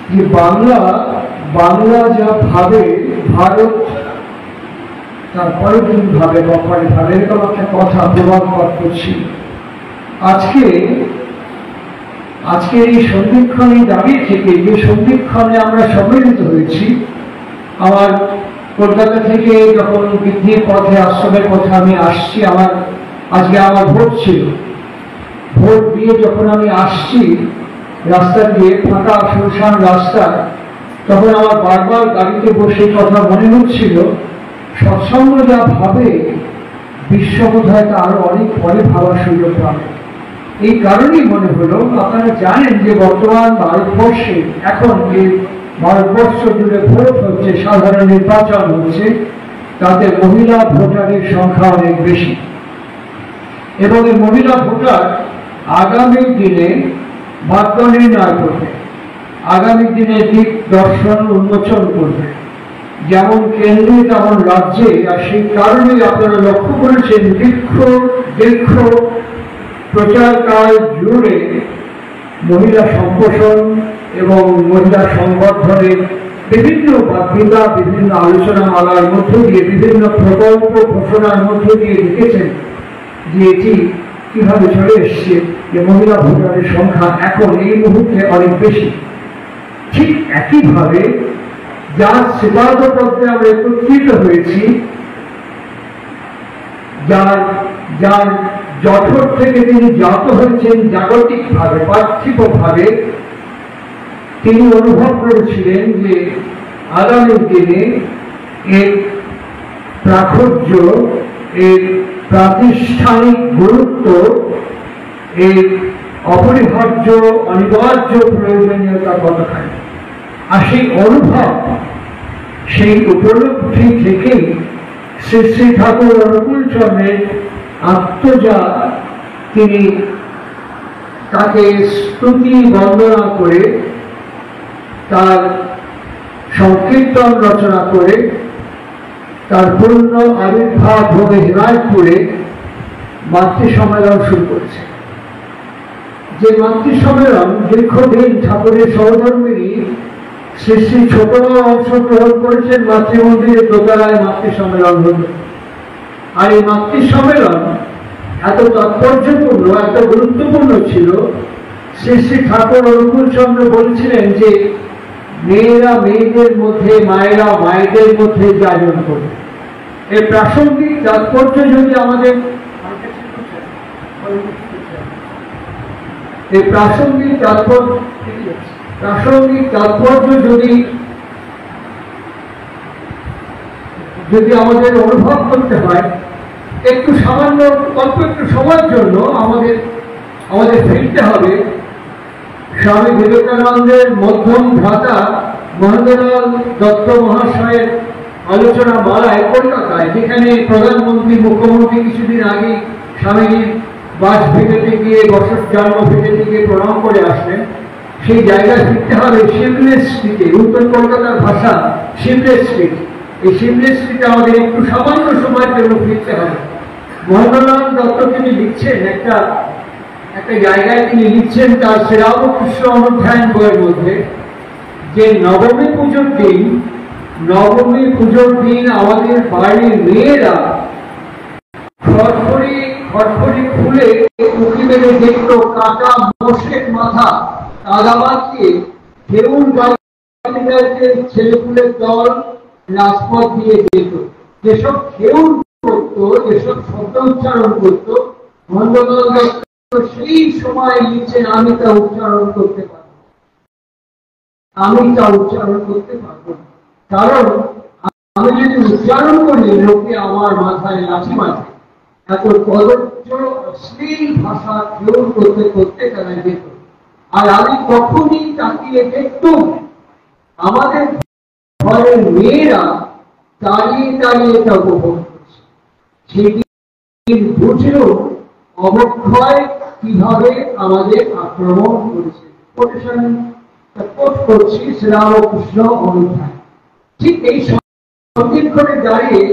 যে বাংলা বাংলা যা ভাবে ভারত তারপরে তুমি ভাবে কপালে ভাবে, এরকম একটা কথা প্রমাণ করছি। আজকে এই সন্ধিক্ষণে দাঁড়িয়ে থেকে যে সন্ধিক্ষণে আমরা সম্মিলিত হয়েছি, আমার কলকাতা থেকে যখন বৃদ্ধির পথে আশ্রমের পথে আমি আসছি, আজকে আমার ভোট ছিল, ভোট দিয়ে যখন আমি আসছি রাস্তা দিয়ে, ফাঁকা শুনশান রাস্তা, তখন আমার বারবার গাড়িতে বসে কথা মনে হচ্ছিল, সৎসঙ্গ যা ভাবে বিশ্ব বোধহয় আরো অনেক পরে ভাবার সুযোগ পাবে। এই কারণেই মনে হলো, আপনারা জানেন যে বর্তমান ভারতবর্ষে এখন যে ভারতবর্ষ জুড়ে ভোট হচ্ছে, সাধারণ নির্বাচন হচ্ছে, তাতে মহিলা ভোটারের সংখ্যা অনেক বেশি, এবং এই মহিলা ভোটার আগামী দিনে ভাগ্য নির্ণয় করবে, আগামী দিনে দিক দর্শন উন্মোচন করবে, যেমন কেন্দ্রে তেমন রাজ্যে। আর সেই কারণে আপনারা লক্ষ্য করেছেন দীর্ঘ প্রচার কাল জুড়ে মহিলা সম্পোষণ এবং মহিলা সংবর্ধনের বিভিন্ন বক্তৃতা, বিভিন্ন আলোচনা মালার মধ্য দিয়ে, বিভিন্ন প্রকল্প ঘোষণার মধ্য দিয়ে দেখেছেন যে এটি কিভাবে চলে এসছে, যে মহিলা ভোটারের সংখ্যা এখন এই মুহূর্তে অনেক বেশি। ঠিক একইভাবে যার সেবাদ পথে আমরা একত্রিত হয়েছি, যার জঠর থেকে তিনি জাত হয়েছেন জাগতিকভাবে, পার্থিবভাবে, তিনি অনুভব করেছিলেন যে আগামী দিনে এর প্রাচুর্য, এর প্রাতিষ্ঠানিক গুরুত্ব, এর অপরিহার্য অনিবার্য প্রয়োজনীয়তা কতখানি। আর সেই অনুভব, সেই উপলব্ধি থেকেই শ্রী শ্রী ঠাকুর অনুকূল চন্দ্রের আত্মজা, তিনি তাকে স্তুতি বন্দনা করে, তার সংকীর্তন রচনা করে, তার পূর্ণ আবির্ভাব ভূমি হিমায়তপুরে মাতৃ সম্মেলন শুরু করেছে। যে মাতৃ সম্মেলন দীর্ঘদিন ঠাকুরের সহধর্মিনী শ্রী শ্রী ছোটমা অংশগ্রহণ করেছেন, মাতৃমন্দিরের দোতলায় মাতৃ সম্মেলন হল। আর এই মাতৃ সম্মেলন এত তাৎপর্যপূর্ণ, এত গুরুত্বপূর্ণ ছিল, শ্রী শ্রী ঠাকুর অনুকূল চন্দ্র বলেছিলেন যে মেয়েরা মেয়েদের মধ্যে, মায়েরা মায়েদের মধ্যে জাগরণ করবে। এর প্রাসঙ্গিক তাৎপর্য যদি আমাদের প্রাসঙ্গিক তাৎপর্য যদি আমাদের অনুভব করতে হয়, একটু সামান্য অল্প একটু সময়ের জন্য আমাদের ফিরতে হবে স্বামী বিবেকানন্দের মধ্যম ভ্রাতা মহেন্দ্রলাল দত্ত মহাশয়ের আলোচনা মালায় কলকাতায়, যেখানে প্রধানমন্ত্রী মুখ্যমন্ত্রী কিছুদিন আগে স্বামীজির বাস ভেটেতে গিয়ে, জন্ম ভেটেতে গিয়ে প্রণাম করে আসলেন। সেই জায়গায় ফিরতে হবে শিমলেস স্ট্রিটে, উত্তর কলকাতার ভাষা শিমলেস স্ট্রিট। এই শিমলেস স্ট্রিটে আমাদের একটু সামান্য সময়ের জন্য ফিরতে হবে। মহেন্দ্রলাল দত্ত তিনি লিখছেন একটা জায়গায়, তিনি লিখছেন তার শ্রীরামকৃষ্ণ অনুধ্যান বইয়ের মধ্যে, যে নবমী পুজোর দিন আমাদের বাড়ির মেয়েরা খড়খড়ি খুলে উঁকি মেরে দেখতো কাটা মোষের মাথা কাদামাতকে খেউন ছেলেপুলের দল রাজপথ দিয়ে যেত। যেসব খেউন করতো, যেসব শব্দ উচ্চারণ করতো, মহেন্দ্রলাল দত্ত সেই সময় লিখছেন, আমি তা উচ্চারণ করতে পারবো, কারণ আমি যদি উচ্চারণ করি লোকে আমার মাথায় লাঠি মারে। এত কদর্য অশ্লীল ভাষা প্রয়োগ করতে করতে তারা যেত। আর আমি তখনই তাকিয়ে দেখতুম আমাদের ঘরের মেয়েরা দাঁড়িয়ে দাঁড়িয়ে তা উপভোগ করছে। সেদিন বুঝল অবক্ষয় কিভাবে আমাদের আক্রমণ করেছে। করছি শ্রীরামকৃষ্ণ অনুধ্যান। ঠিক এই সন্ধিক্ষণে দাঁড়িয়ে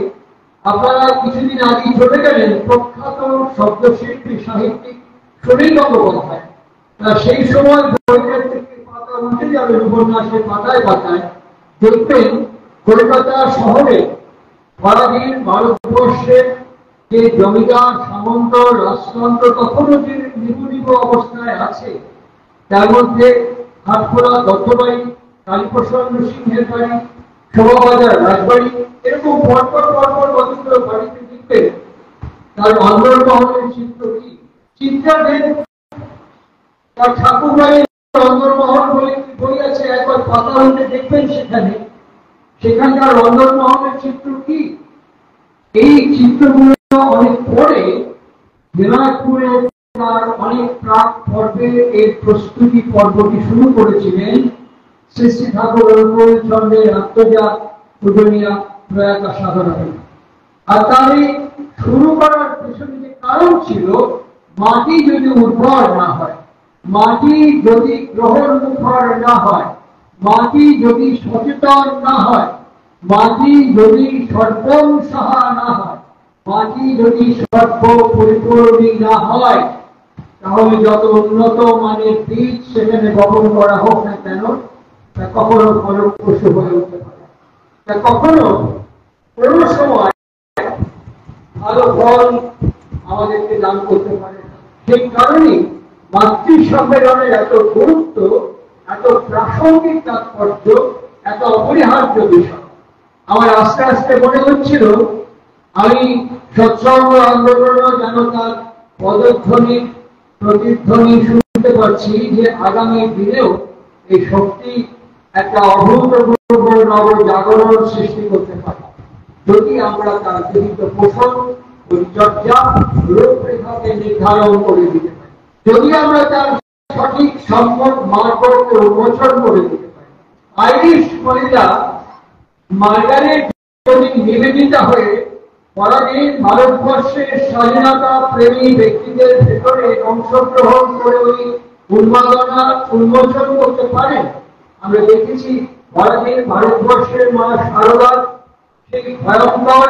আপনারা কিছুদিন আগে চলে গেলেন প্রখ্যাত শব্দশিল্পী সাহিত্যিক সুনীল গঙ্গোপাধ্যায়। সেই সময় বইটার থেকে পাতা উল্টে যাবে যাবেন উপন্যাসের পাতায় পাতায়, দেখবেন কলকাতা শহরে পরাধীন ভারতবর্ষের যে জমিদার সামন্ত রাজতন্ত্র তখনও যে নিবু অবস্থায় আছে, তার মধ্যে হাটখোলা দত্তবাড়ি, কালীপ্রসন্ন সিংহের বাড়ি, শোভাবাজার রাজবাড়ি, এরকম পরপর পরপর কতগুলো বাড়িতে দেখবে তার অন্দরমহলের চিত্র কি চিত্রাদের তার ঠাকুরবাড়ির অন্দরমহল বলে বই আছে, একবার পাতা হলে দেখবেন সেখানকার অন্দরমহলের চিত্র কি। এই চিত্রগুলো অনেক পরে দিনাজপুরে তার অনেক প্রাক পর্বে এর প্রস্তুতি পর্বটি শুরু করেছিলেন শ্রী শ্রী ঠাকুর অনুকূল চন্দ্রের আত্মজা পূজনীয়া প্রয়াত সাধনা। আর তার শুরু করার পেছনে যে কারণ ছিল, মাটি যদি উর্বর না হয়, মাটি যদি গ্রহণ মুখর না হয়, মাটি যদি সচেতন না হয়, মাটি যদি সর্বম সাহা না হয়, মাটি যদি সর্ব পরিপূর্ণী না হয়, তাহলে যত উন্নত মানের বীজ সেখানে বপন করা হোক না কেন, তা কখনো ফলপ্রসূ হয়ে উঠতে পারে, তা কখনো কোনো সময় ভালো ফল আমাদেরকে দান করতে পারে। সেই কারণেই মাতৃ সম্মেলনের এত গুরুত্ব, এত প্রাসঙ্গিক তাৎপর্য, এত অপরিহার্য বিষয়। আমার আস্তে আস্তে মনে হচ্ছিল আমি সৎসঙ্গ আন্দোলনও যেন তার পদধ্বনি প্রতিধ্বনি শুনতে পাচ্ছি, যে আগামী দিনেও এই শক্তি একটা অভূতপূর্ব নবজাগরণ সৃষ্টি করতে পারে, যদি আমরা তার বিহিত পোষণ পরিচর্যা রূপরেখাকে নির্ধারণ করে দিতে পারি, যদি আমরা তার সঠিক সম্পদ মার্গকে উন্মোচন করে দিতে পারি। আইরিশ মহিলা মার্গারেট যদি নিবেদিতা হয়ে পরাধীন ভারতবর্ষের স্বাধীনতা প্রেমী ব্যক্তিদের ভেতরে অংশগ্রহণ করে ওই উন্মাদনা উন্মোচন করতে পারেন। আমরা দেখেছি পরাধীন ভারতবর্ষের মা শারদা সেই ভয়ঙ্কর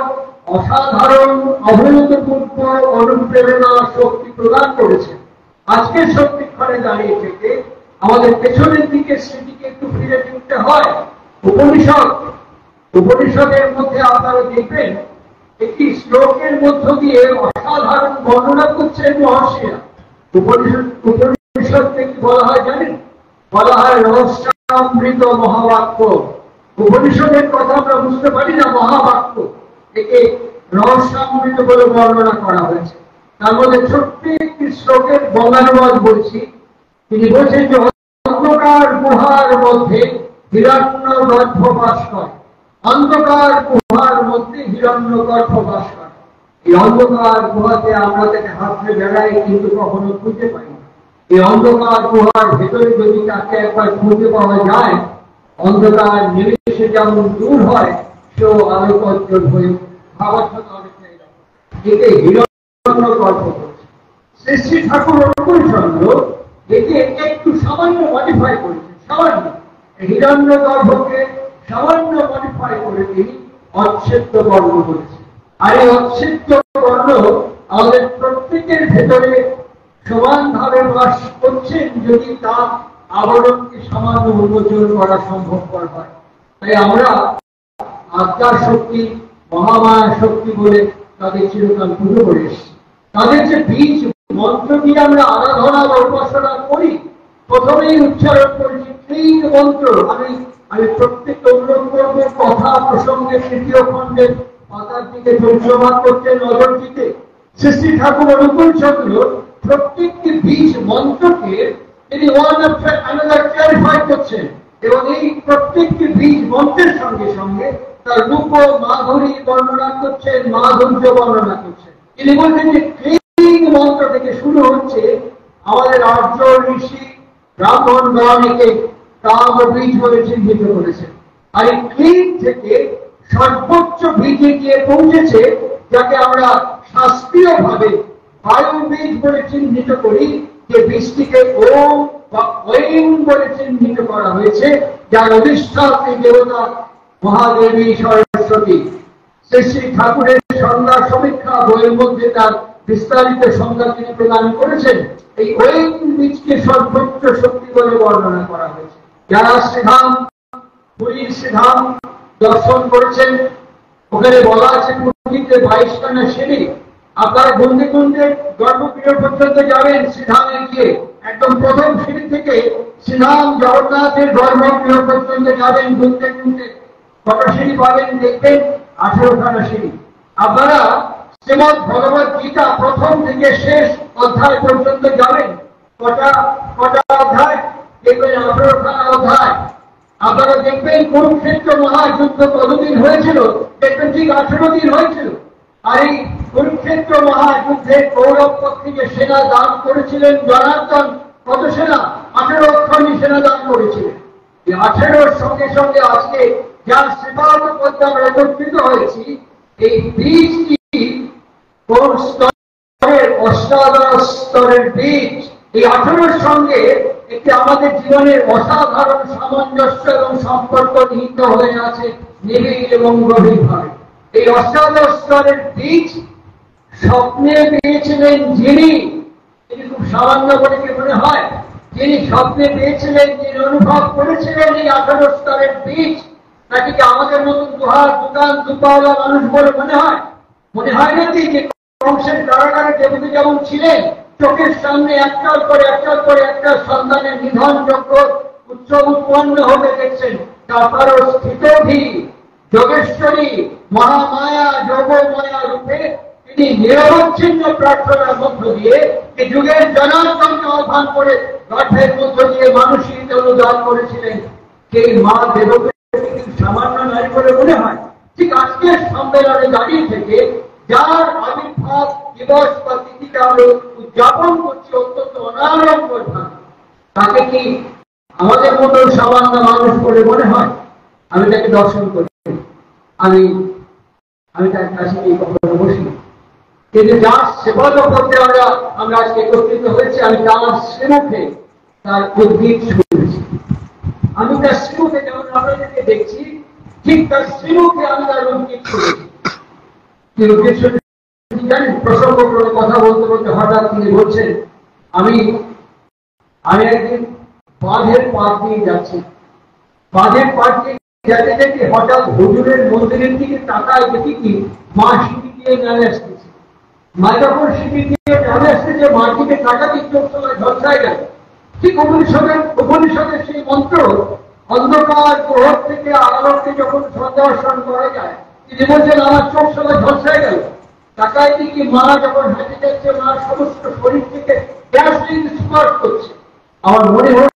অসাধারণ অভূতপূর্ব অনুপ্রেরণা শক্তি প্রদান করেছে। আজকের শক্তিক্ষণে দাঁড়িয়ে থেকে আমাদের পেছনের দিকে স্মৃতিকে একটু ফিরে দিতে হয়। উপনিষদের মধ্যে আপনারা দেখবেন একটি শ্লোকের মধ্য দিয়ে অসাধারণ বর্ণনা করছেন মহর্ষিরা। উপনিষদ থেকে বলা হয় জানেন, বলা হয় রহস্যামৃত মহাবাক্য। উপনিষদের কথা আমরা বুঝতে পারি না, মহাবাক্য একে রহস্যামৃত বলে বর্ণনা করা হয়েছে। তার মধ্যে ছোট্ট একটি শ্লোকের বঙ্গানুবাদ বলছি। তিনি বলছেন যে অন্ধকার গুহার মধ্যে হিরণ্যগর্ভ বাস করে, অন্ধকার গুহার মধ্যে হিরণ্যগর্ভ বাস করে। এই অন্ধকার গুহাতে আমরা তাকে হাতে বেড়াই, কিন্তু কখনো খুঁজে পাই না। এই অন্ধকার গুহার ভেতরে যদি তাকে একবার খুঁজে পাওয়া যায়, অন্ধকার নিমেষে যেমন দূর হয়, সেও আলোকোজ্জ্বল হয়ে ভাবাত্মক অনেকটাই একে হিরণ্যগর্ভ করছে। শ্রী শ্রী ঠাকুর অনুকূল চন্দ্র একে একটু সামান্য মডিফাই করেছেন, সামান্য হিরণ্যগর্ভকে সামান্য মডিফাই করে তিনি অচ্ছেদ্য বর্ণ বলেছেন। আর এই অচ্ছেদ্য বর্ণ আমাদের প্রত্যেকের ভেতরে সমানভাবে বাস করছেন, যদি তার আবরণকে সামান্য উন্মোচন করা সম্ভবপর হয়। তাই আমরা আত্মার শক্তি, মহামায়া শক্তি বলে তাদের চিরকাল পুজো করে এসেছি। তাদের যে বীজ মন্ত্র দিয়ে আমরা আরাধনা বা উপাসনা করি, প্রথমেই উচ্চারণ করেছি সেই মন্ত্র। আমি প্রত্যেকটা উল্লেখ করবো কথা প্রসঙ্গে তৃতীয় খণ্ডের পাতার দিকে ধন্যবাদ করতে নজর দিতে। শ্রী শ্রী ঠাকুর অনুকূল চন্দ্র প্রত্যেকটি বীজ মন্ত্রকে তিনি ওয়ান আফটার অ্যানাদার ক্লারিফাই করছেন, এবং এই প্রত্যেকটি বীজ মন্ত্রের সঙ্গে সঙ্গে তার রূপ মাধুরী বর্ণনা করছেন, মাধুর্য বর্ণনা করছেন। তিনি বলছেন যে ক্লিং মন্ত্র থেকে শুরু হচ্ছে। আমাদের আর্য ঋষি ব্রাহ্মণগণ একে কাম বীজ বলে চিহ্নিত করেছেন। আর এই ক্লিং থেকে সর্বোচ্চ বীজে গিয়ে পৌঁছেছে, যাকে আমরা শাস্ত্রীয় ভাবে বায়ু বীজ বলে চিহ্নিত করি, যে বীজটিকে ওম বা ঐং বলে চিহ্নিত করা হয়েছে, যার অধিষ্ঠাত্রী দেবতা মহাদেবী সরস্বতী। শ্রী শ্রী ঠাকুরের সংজ্ঞা সমীক্ষা বইয়ের মধ্যে তার বিস্তারিত সংজ্ঞা তিনি প্রদান করেছেন। এই ঐং বীজকে সর্বোচ্চ শক্তি বলে বর্ণনা করা হয়েছে। যারা শ্রীধাম, পুরীর শ্রীধাম দর্শন করেছেন, ওখানে বলা আছে পুরীতে 22খানা সিঁড়ি। আপনারা গুনতে গুনতে গর্ভগৃহ পর্যন্ত যাবেন শ্রীধামে গিয়ে, একদম প্রথম সিঁড়ি থেকে শ্রীধাম জগন্নাথের গর্ভগৃহ পর্যন্ত যাবেন গুনতে গুনতে। কত সিঁড়ি পাবেন দেখবেন? 18খানা সিঁড়ি। আপনারা শ্রীমদ ভগবত গীতা প্রথম থেকে শেষ অধ্যায় পর্যন্ত যাবেন। কটা কটা অধ্যায় দেখবেন? 18খানা অধ্যায়। আপনারা দেখবেন কুরুক্ষেত্র মহাযুদ্ধ কতদিন হয়েছিল? দেখবেন ঠিক 18 দিন হয়েছিল। আর এই কুরুক্ষেত্র মহাযুদ্ধে কৌরব পক্ষে যে সেনা দান করেছিলেন জনার্দন, কত সেনা? 18 সেনা দান করেছিলেন। এই 18 সঙ্গে সঙ্গে আজকে যার শ্রীপাদ পদ্মে আমরা একত্রিত হয়েছি, এই বীজটি কোন স্তরের? অষ্টাদশ স্তরের বীজ। এই 18 সঙ্গে একটি আমাদের জীবনের অসাধারণ সামঞ্জস্য এবং সম্পর্ক নিহিত হয়ে আছে নিবিড় এবং গভীরভাবে। এই অষ্টাদশ স্তরের বীজ স্বপ্নে পেয়েছিলেন যিনি খুব সামান্য বলে কি মনে হয়? যিনি স্বপ্নে পেয়েছিলেন, যিনি অনুভব করেছিলেন এই 18 স্তরের বীজ, নাকি কি আমাদের মতন দুহাত দোকান দুপাওয়ালা মানুষ বলে মনে হয়? মনে হয় নাকি যে কংসের কারাগারে দেবতী যেমন ছিলেন, চোখের সামনে একটার পর একটা সন্তানের নিধন যজ্ঞ উৎসব উৎপন্ন হতে দেখছেন, তারপরও স্থিতভি যোগেশ্বরী মহামায়া যোগমায়া রূপে তিনি নিরবচ্ছিন্ন প্রার্থনার মধ্য দিয়ে এই যুগের জনার্দনকে আহ্বান করে গর্ভের মধ্য দিয়ে মানুষই অনুদান করেছিলেন। সেই মা দেবকে সামান্য নারী বলে মনে হয়? ঠিক আজকের সম্মেলনে দাঁড়িয়ে থেকে যার আবির্ভাব দিবস বা তিথিকে আমরা উদযাপন করছি অত্যন্ত অনাড়ম্বর ভাবে, তাকে কি আমাদের মতো সামান্য মানুষ বলে মনে হয়? আমি তাকে দর্শন করি, আমি তার কাছে এই কখনো বসি, কিন্তু যার সেবা করতে আমরা আজকে একত্রিত হয়েছি, আমি তার শ্রীমুখে তার উদ্গীত শুনেছি। আমি তার শ্রীমুখে যেমন আপনাদেরকে দেখছি, ঠিক তার শ্রীমুখে আমি তার উদ্গীত শুনেছি। জানেন, প্রসঙ্গ করে কথা বলতে বলতে হঠাৎ তিনি বলছেন, আমি একদিন বাঁধের পাড় দিয়ে যাচ্ছি। বাঁধের পাড় দিয়ে যেতে যেতে হঠাৎ হুজুরের মন্দিরের দিকে তাকায়, দেখি কি মা সিঁড়ি দিয়ে নামে আসতেছে। মা যখন সিঁড়ি দিয়ে নামে আসতেছে, মার দিকে তাকাতে চোখ সময় ঝলসায় গেল। ঠিক উপনিষদের সেই মন্ত্র, অন্ধকার গ্রহ থেকে আলোকে যখন সদর্শন করা যায়, তিনি বলছেন আমার চোখ সময় ঝলসায় গেল। তাকায় দেখি মা যখন হেঁটে যাচ্ছে, মার সমস্ত শরীর থেকে গ্যাসলিন স্পার্ক করছে। আমার মনে হয়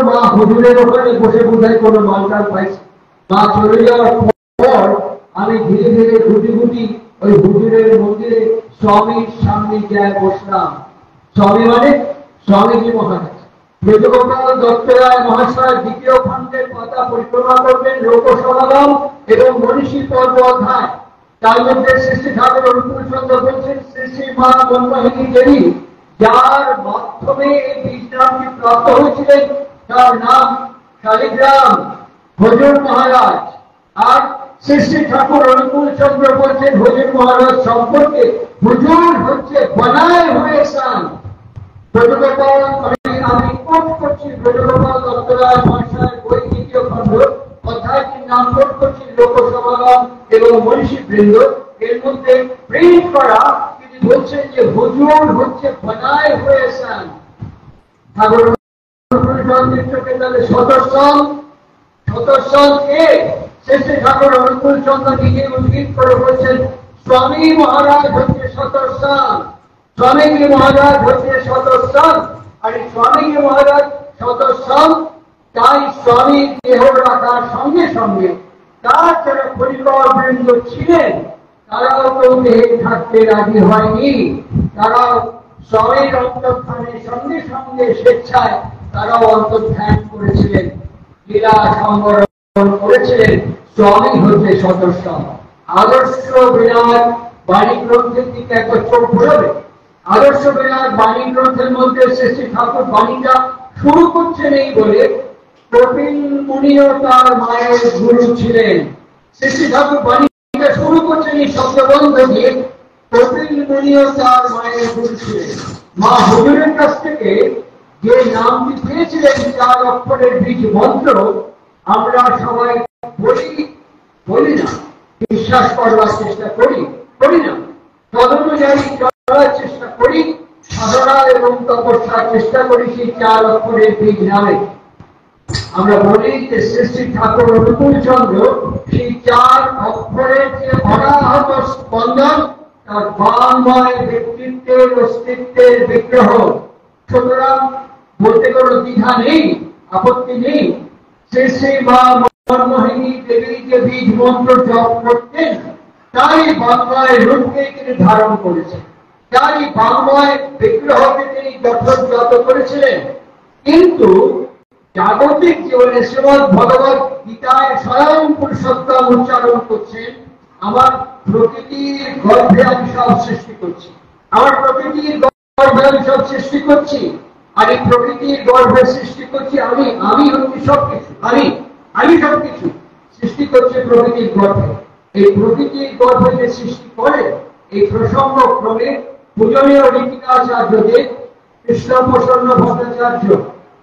মা হুজুরের ওখানে বসে বোধহয় কোনো মালটাল পাইছে। মা চলে যাওয়ার পর আমি ধীরে ধীরে গুটি গুটি ওই হুজুরের মন্দিরে স্বামীর সামনে যায় বসলাম। স্বামী মানে স্বামীজি মহারাজ। ব্রজগোপাল দত্তরায় মহাশয় 2য় খণ্ডের পাতা পরিক্রমা করবেন, লোক সমাগম এবং মনীষী পর্ব অধ্যায়। তার মধ্যে শ্রী শ্রী ঠাকুর অনুকূল চন্দ্র বলছেন, শ্রী শ্রী মা মনমোহিনী দেবী যার মাধ্যমে এই বীজনামটি প্রাপ্ত হয়েছিলেন, তার নাম শালিগ্রাম হুজুর মহারাজ। আর শ্রী শ্রী ঠাকুর অনুকূল চন্দ্র বলছেন হুজুর মহারাজ সম্পর্কে, হুজুর হচ্ছে বনায় হয়ে সান। ব্রজগোপাল, আমি কোট করছি ব্রজগোপাল দত্তরায় মহাশয়ের বই 2য় খণ্ড, অধ্যায়টির নাম কোট করছি লোক সমাগম এবং মনীষী বৃন্দ। এর মধ্যে প্রিন্ট করা তিনি বলছেন যে হুজুর হচ্ছে বনায় হয়ে সান। ঠাকুর ঠাকুর অনুকূল চন্দ্র নিজে উদ্গীত করে বলছেন, স্বামী মহারাজ হচ্ছে শতস্থান, স্বামীজি মহারাজ হচ্ছে শতস্থান। আর স্বামীজি মহারাজ শতস্থান, তাই স্বামী দেহ রাখার সঙ্গে সঙ্গে তার যারা পরিবার বৃন্দ ছিলেন, তারাও তো দেহে থাকতে রাজি হয়নি। তারাও স্বামীর অন্তর্ধানের সঙ্গে সঙ্গে স্বেচ্ছায় তারাও অন্তর্ধান করেছিলেন, লীলা সংবরণ করেছিলেন। স্বামী হচ্ছে সদস্য। আদর্শ বিরাট বাণী গ্রন্থের দিকে একবার চোখ ঘোরাবে। আদর্শ বিরাট বাণী গ্রন্থের মধ্যে শ্রী ঠাকুর বাণীটা শুরু করছেন এই বলে, কপিল মুনিও তার মায়ের গুরু ছিলেন। শ্রী ঠাকুর বাণীটা শুরু করছেন এই শব্দবন্ধ দিয়ে, কপিল মুনিও তার মায়ের গুরু ছিলেন। মা হুজুরের কাছ থেকে যে নামটি পেয়েছিলেন 4 অক্ষরের বীজ মন্ত্র, আমরা সবাই বলি না, বিশ্বাস করবার চেষ্টা করি না, তদনুযায়ী চলার চেষ্টা করি, সাধনা এবং তপস্যার চেষ্টা করি সেই 4 অক্ষরের বীজ নামে। আমরা বলি যে শ্রী ঠাকুর অনুকূল চন্দ্র সেই 4 অক্ষরের যে অনাহত স্পন্দন, তার বাংময় ব্যক্তিত্বের অস্তিত্বের বিগ্রহ। সুতরাং বলতে কোনো দ্বিধা নেই, আপত্তি নেই। শ্রী মা মনমোহিনী দেবী যে বীজ মন্ত্র জপ করতেন, তাই বাংলায় রূপকে তিনি ধারণ করেছেন, তাই বাংলায় বিগ্রহকে তিনি যথাযথ করেছিলেন। কিন্তু জাগতিক জীবনে শ্রীমদ ভগবত গীতায় স্বয়ং পুরুষোত্তম উচ্চারণ করছেন, আমার প্রকৃতির গর্ভে আমি সব সৃষ্টি করছি, আমার প্রকৃতির গর্ভে আমি সব সৃষ্টি করছি, আর এই প্রকৃতির গর্ভে সৃষ্টি করছি আমি হচ্ছি সবকিছু, আমি সবকিছু সৃষ্টি করছে প্রকৃতির গর্ভে। এই প্রকৃতির গর্ভে যে সৃষ্টি করে, এই প্রসঙ্গ ক্রমে পূজনীয় ঋতিকাচার্যদেব, কৃষ্ণপ্রসন্ন ভট্টাচার্য,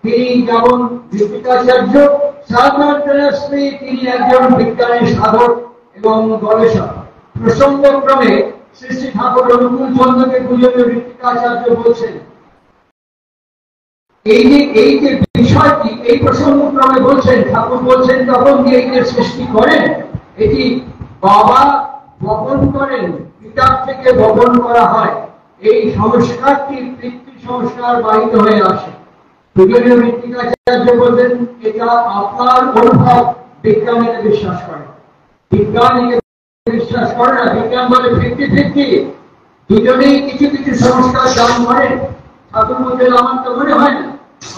তিনি যেমন ঋতিকাচার্য, সাধারণী তিনি একজন বিজ্ঞানী সাধক এবং গবেষক। প্রসঙ্গক্রমে শ্রী শ্রী ঠাকুর অনুকূল চন্দ্রকে পূজনীয় ঋতিকাচার্য বলছেন, এই যে বিষয়টি, এই প্রসঙ্গক্রমে বলছেন, ঠাকুর বলছেন তখন যে এই যে সৃষ্টি করেন, এটি বাবা বপন করেন, পিতার থেকে বপন করা হয়। এই সংস্কারটি পিতৃ সংস্কার বাহিত হয়ে আসে। পূজনীয় ঋতিকাচার্য বলছেন, এটা আপনার অনুভব, বিজ্ঞান এতে বিশ্বাস করে, বিজ্ঞান বিশ্বাস করে না। বিজ্ঞান বলে 50-50, দুজনেই কিছু কিছু সংস্কার দান করেন। ঠাকুর বলছেন, আমার তো মনে হয় না।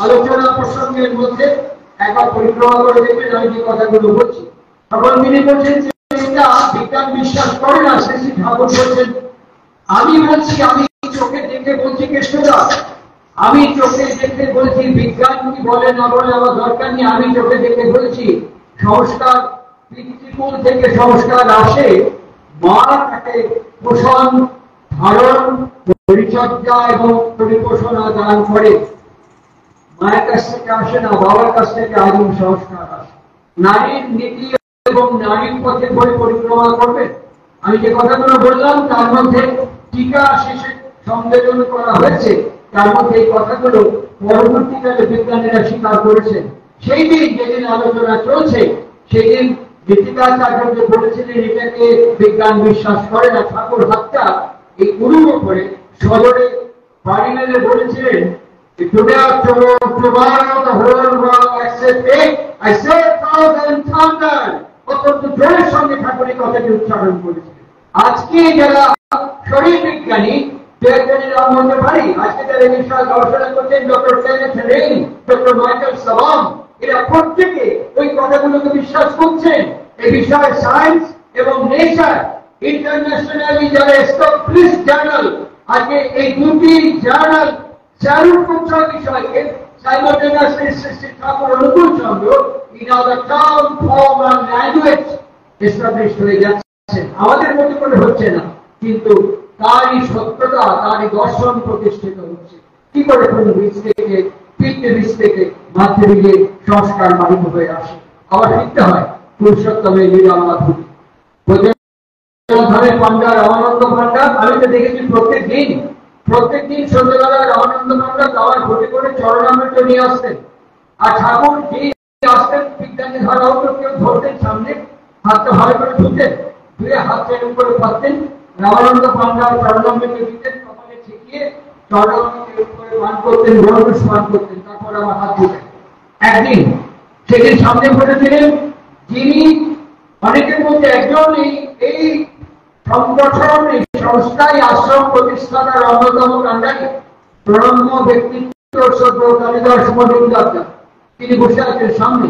আলোচনা প্রসঙ্গের মধ্যে একবার পরিক্রমা করে দেখবেন আমি যে কথাগুলো বলছি, তখন তিনি বলছেন যে এটা বিজ্ঞান বিশ্বাস করে না। শ্রী ঠাকুর বলছেন, আমি বলছি, আমি চোখে দেখে বলছি কৃষ্ণদাস, আমি চোখে দেখে বলছি, বিজ্ঞান কি বলে না বলে আমার দরকার নেই, আমি চোখে দেখে বলছি। সংস্কার পিতৃকুল থেকে সংস্কার আসে, মা তাকে পোষণ, ধারণ, পরিচর্যা এবং পরিপোষণা দান করে। মায়ের কাছ থেকে আসে না, বাবার কাছ থেকে আদিম সংস্কার আসে। নারীর নীতি এবং নারীর পথে পরিক্রমা করবে। আমি যে কথাগুলো বললাম তার মধ্যে টিকা শেষে সংযোজন করা হয়েছে, তার মধ্যে এই কথাগুলো পরবর্তীকালে বিজ্ঞানীরা স্বীকার করেছেন। সেই দিন যেদিন আলোচনা চলছে, সেদিন ঋতিকাচার্য বলেছিলেন এটাকে বিজ্ঞান বিশ্বাস করে না। ঠাকুর হাতটা এই উরুম করে সদরে বাড়ি মেলে বলেছিলেন, অত্যন্ত জোরের সঙ্গে ঠাকুর এই কথাটি উচ্চারণ করেছিলেন। আজকে যারা শরীর বিজ্ঞানী, নাম বলতে পারি, আজকে যারা বিষয়ে গবেষণা করছেন, doctor Kenneth Ring, doctor Michael Sabom, এরা প্রত্যেকে ওই কথাগুলোকে বিশ্বাস করছেন। এই বিষয়ে সায়েন্স এবং নেচার ইন্টারন্যাশনালি যারা এস্টাবলিশ জার্নাল, আজকে এই দুটি জার্নাল স্যালুট করছে বিষয়কে। সাইমultaneously শ্রী ঠাকুর অনুকূল চন্দ্র in our term, form and language established হয়ে যাচ্ছে। আমাদের মতো করে হচ্ছে না, কিন্তু তারই সত্যতা, তারই দর্শন প্রতিষ্ঠিত হচ্ছে। কি করে কোন বীজ থেকে, পিতৃ বীজ থেকে মাতৃবীজে সংস্কার বাহিত হয়ে আসে, আবার ফিরতে হয় পুরুষোত্তমের লীলা মাধুরী। পান্ডা, রামানন্দ পান্ডা, আমি তো দেখেছি প্রত্যেক দিন সন্ধ্যাবেলা রামানন্দ পান্ডা দাওয়ার ঘটে করে চরণামৃত নিয়ে আসতেন। আর ঠাকুর যেই আসতেন, বিজ্ঞানী ধারা হতো, কেউ ধরতেন সামনে, হাতটা ভালো করে ধুতেন, ধুয়ে হাত চেন করে পাতেন, রামানন্দ পান্ডা চরণামৃত দিতেন, কপালে ঠেকিয়ে চরণামৃত করে পান করতেন, গরুষ পান করতেন, তারপর আমার হাত ধুতেন। একদিন সেদিন সামনে বসেছিলেন যিনি অনেকের মধ্যে একজন, এই সংগঠন, এই সংস্থায় আশ্রম প্রতিষ্ঠাতার অন্যতম কাণ্ডারী, প্রণম্য ব্যক্তিত্ব কালিদাস মজুমদার, তিনি বসে আছেন সামনে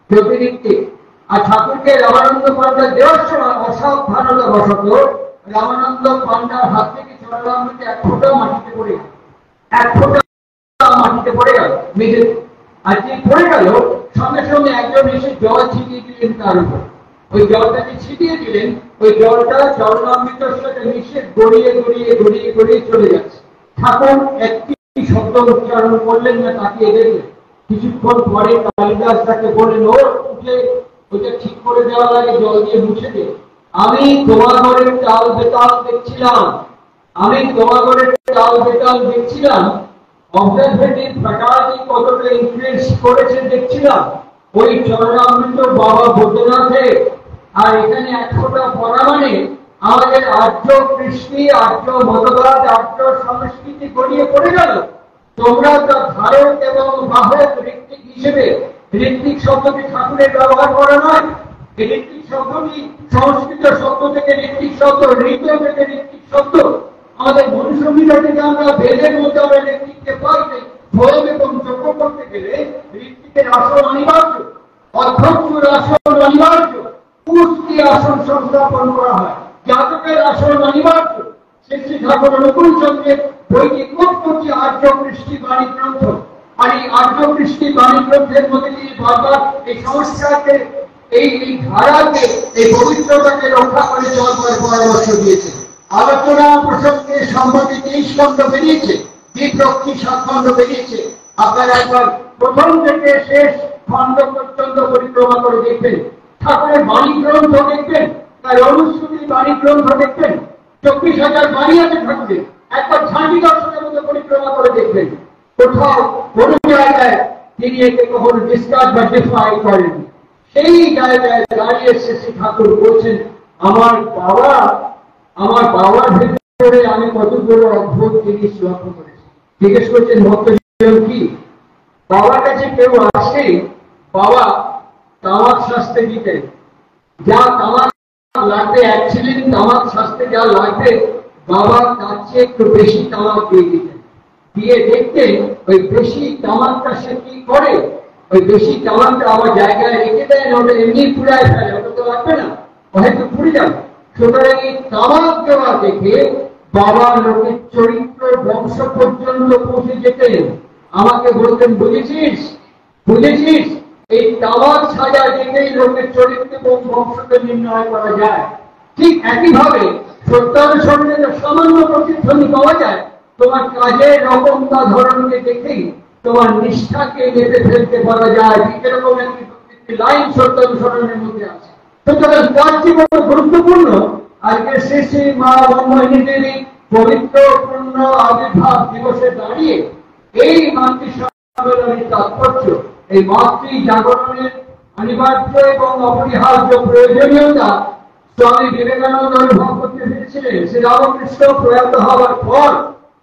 জ্যোতিরিক্তে। আর ঠাকুরকে রামানন্দ পান্ডা দেওয়ার সময় অসাবধানতা বশত রামানন্দ পান্ডার হাত থেকে চরণামৃত এক ফোঁটা মাটিতে পড়ে গেল মেঝে। আর যে পড়ে গেল, সঙ্গে সঙ্গে একজন এসে জল ছিটিয়ে দিলেন তার উপর। ওই জলটাকে ছিটিয়ে দিলেন, ওই জলটা চরণামৃতের সাথে মিশে গড়িয়ে গড়িয়ে গড়িয়ে গড়িয়ে চলে যাচ্ছে। ঠাকুর একটি শব্দ উচ্চারণ করলেন না, তাকিয়ে দেখলেন। কিছুক্ষণ পরে কালিদাস তাকে বললেন, ও উঠে ওইটা ঠিক করে দেওয়া লাগে, জল দিয়ে মুছে দে। আমি তোমার ঘরের চাল বেতাল দেখছিলাম, আমি তোমার ঘরের চাল বেতাল দেখছিলাম, অবজারভেটিভ ফ্যাকাল্টি কতটা ইনফ্লুয়েন্স করেছে দেখছিলাম ওই চরণামৃত বাবা বৈদ্যনাথের। আর এখানে এক ফোঁটা পড়া মানে আমাদের আর্য কৃষ্টি, আর্য মতবাদ, আর্য সংস্কৃতি গড়িয়ে পড়ে গেল। তোমরা তার ধারক এবং বাহক ঋত্বিক হিসেবে, ঋত্বিক শব্দটি ঠাকুরের ব্যবহার করা নয়। ঋত্বিক শব্দটি সংস্কৃত শব্দ থেকে ঋত্বিক শব্দ, ঋত থেকে ঋত্বিক শব্দ। আমাদের মনুসংহিতা থেকে আমরা বেদের মধ্যে আমরা ঋত্বিককে পাই। ভোগ এবং যজ্ঞ করতে গেলে ঋত্বিকের আসন অনিবার্য, অধ্যক্ষের আসন অনিবার্য, পুষ্টি আসন সংস্থাপন করা হয়, জাতকের আসন অনিবার্য। শ্রী ঠাকুর অনুকূল চন্দ্রের বইটি কোট করছে আর্য কৃষ্টি বাণী গ্রন্থ। আর এই আর্য কৃষ্টি বাণী গ্রন্থের মধ্যে দিয়ে বারবার এই সংস্কারকে, এই ধারাকে, এই পবিত্রতাকে রক্ষা করে চলবার পরামর্শ দিয়েছে। আলোচনা প্রসঙ্গে সম্বন্ধে 23 খণ্ড বেরিয়েছে, বিপ্রক্ষী 7 খণ্ড বেরিয়েছে। আপনারা একবার প্রথম থেকে শেষ খণ্ড পর্যন্ত পরিক্রমা করে দেখবেন। ঠাকুরের বাণী গ্রন্থ দেখবেন, তার অনুশ্রুতি বাণী গ্রন্থ দেখবেন। 24,000 বাণী আছে ঠাকুরের, একবার ঝাঁটি দর্শনের মধ্যে পরিক্রমা করে দেখবেন। কোথাও কোন জায়গায় তিনি একে কখনো ডিসকাস বা ডিফাই করেন। সেই জায়গায় দাঁড়িয়ে শ্রী ঠাকুর বলছেন, আমার বাবার ভিতরে আমি কতগুলো অদ্ভুত জিনিস লক্ষ্য করেছি। জিজ্ঞেস করছেন ভক্তজন কি? বাবার কাছে কেউ আসে, বাবা তামাক শাস্তে দিতেন, যা তামাক লাগবে, অ্যাকচুয়ালি তামাক শাস্তে যা লাগবে বাবা তার চেয়ে একটু বেশি তামাক দিয়ে দিতেন। দিয়ে দেখতেন ওই বেশি তামাকটা সে কি করে, ওই বেশি তামাকটা আমার জায়গায় রেখে দেয়, ওটা এমনি পুড়ায় ফেলে, ওটা তো লাগবে না, হয়তো পুড়ে যাবে। সুতরাং এই তামাক দেওয়া দেখে বাবা লোকের চরিত্র বংশ পর্যন্ত পৌঁছে যেতেন। আমাকে বলতেন, বুঝেছিস বুঝেছিস, এই তামাক সাজা দেখেই লোকের চরিত্র এবং বংশকে নির্ণয় করা যায়। ঠিক একইভাবে সত্যানুসরণের সামান্য প্রতিধ্বনি পাওয়া যায়, তোমার কাজের রকমটা ধরনকে দেখেই তোমার নিষ্ঠাকে মেপে ফেলতে পারা যায়। এরকম একটি লাইন সত্যানুসরণের মধ্যে আছে। সুতরাং তার জীবন গুরুত্বপূর্ণ। আজকে শ্রী শ্রী মা ব্রহ্মণী দেবী পবিত্র পূর্ণ আবির্ভাব দিবসে দাঁড়িয়ে এই মাতৃ সম্মেলনের তাৎপর্য, এই মাতৃ জাগরণের অনিবার্য এবং অপরিহার্য প্রয়োজনীয়তা স্বামী বিবেকানন্দ অনুভব করতে পেরেছিলেন। শ্রী রামকৃষ্ণ প্রয়াত হওয়ার পর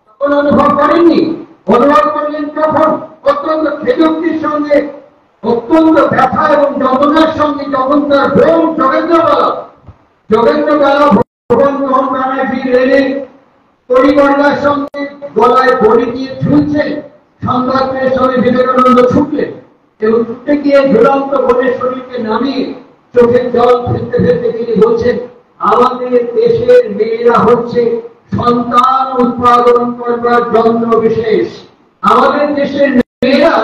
তখন অনুভব করেননি, অনুভব করলেন তখন অত্যন্ত খেজুক্তির সঙ্গে, অত্যন্ত ব্যথা এবং যন্ত্রণার সঙ্গে, যখন তার বোন যোগেন্দ্রবালা ভগবান মোহন ব্যানার্জি রেলে পরিকর্ণার সঙ্গে গলায় বড়ি দিয়ে ঝুলছেন। সংবাদ পেয়ে স্বামী বিবেকানন্দ ছুটলেন এবং ছুটে গিয়ে ঝুলন্ত বোনের শরীরকে নামিয়ে চোখের জল ফেলতে ফেলতে তিনি বলছেন, আমাদের দেশের মেয়েরা হচ্ছে সন্তান উৎপাদন করবার যন্ত্র বিশেষ। আমাদের দেশের মেয়েরা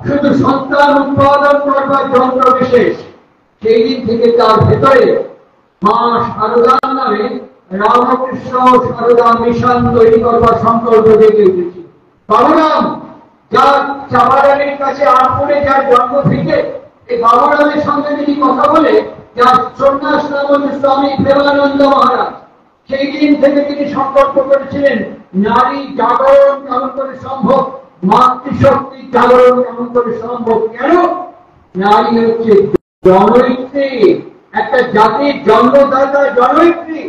শুধু সন্তান উৎপাদন করবার যন্ত্র বিশেষ। সেই দিন থেকে তার ভেতরে মা শারদার নামে রামকৃষ্ণ শারদা মিশন তৈরি করবার সংকল্প জেগে উঠেছে। বাবুরাম, যার চাপারানির কাছে আটপুরে যার জন্ম থেকে, এই বাবুরামের সঙ্গে তিনি কথা বলে যার সন্ন্যাস নাম হচ্ছে স্বামী প্রেমানন্দ মহারাজ। সেই দিন থেকে তিনি সংকল্প করেছিলেন, নারী জাগরণ কেমন করে সম্ভব, মাতৃশক্তি জাগরণ কেমন করে সম্ভব। কেন? নারী হচ্ছে জনয়িত্রী, একটা জাতির জন্মদাতা জনয়িত্রী।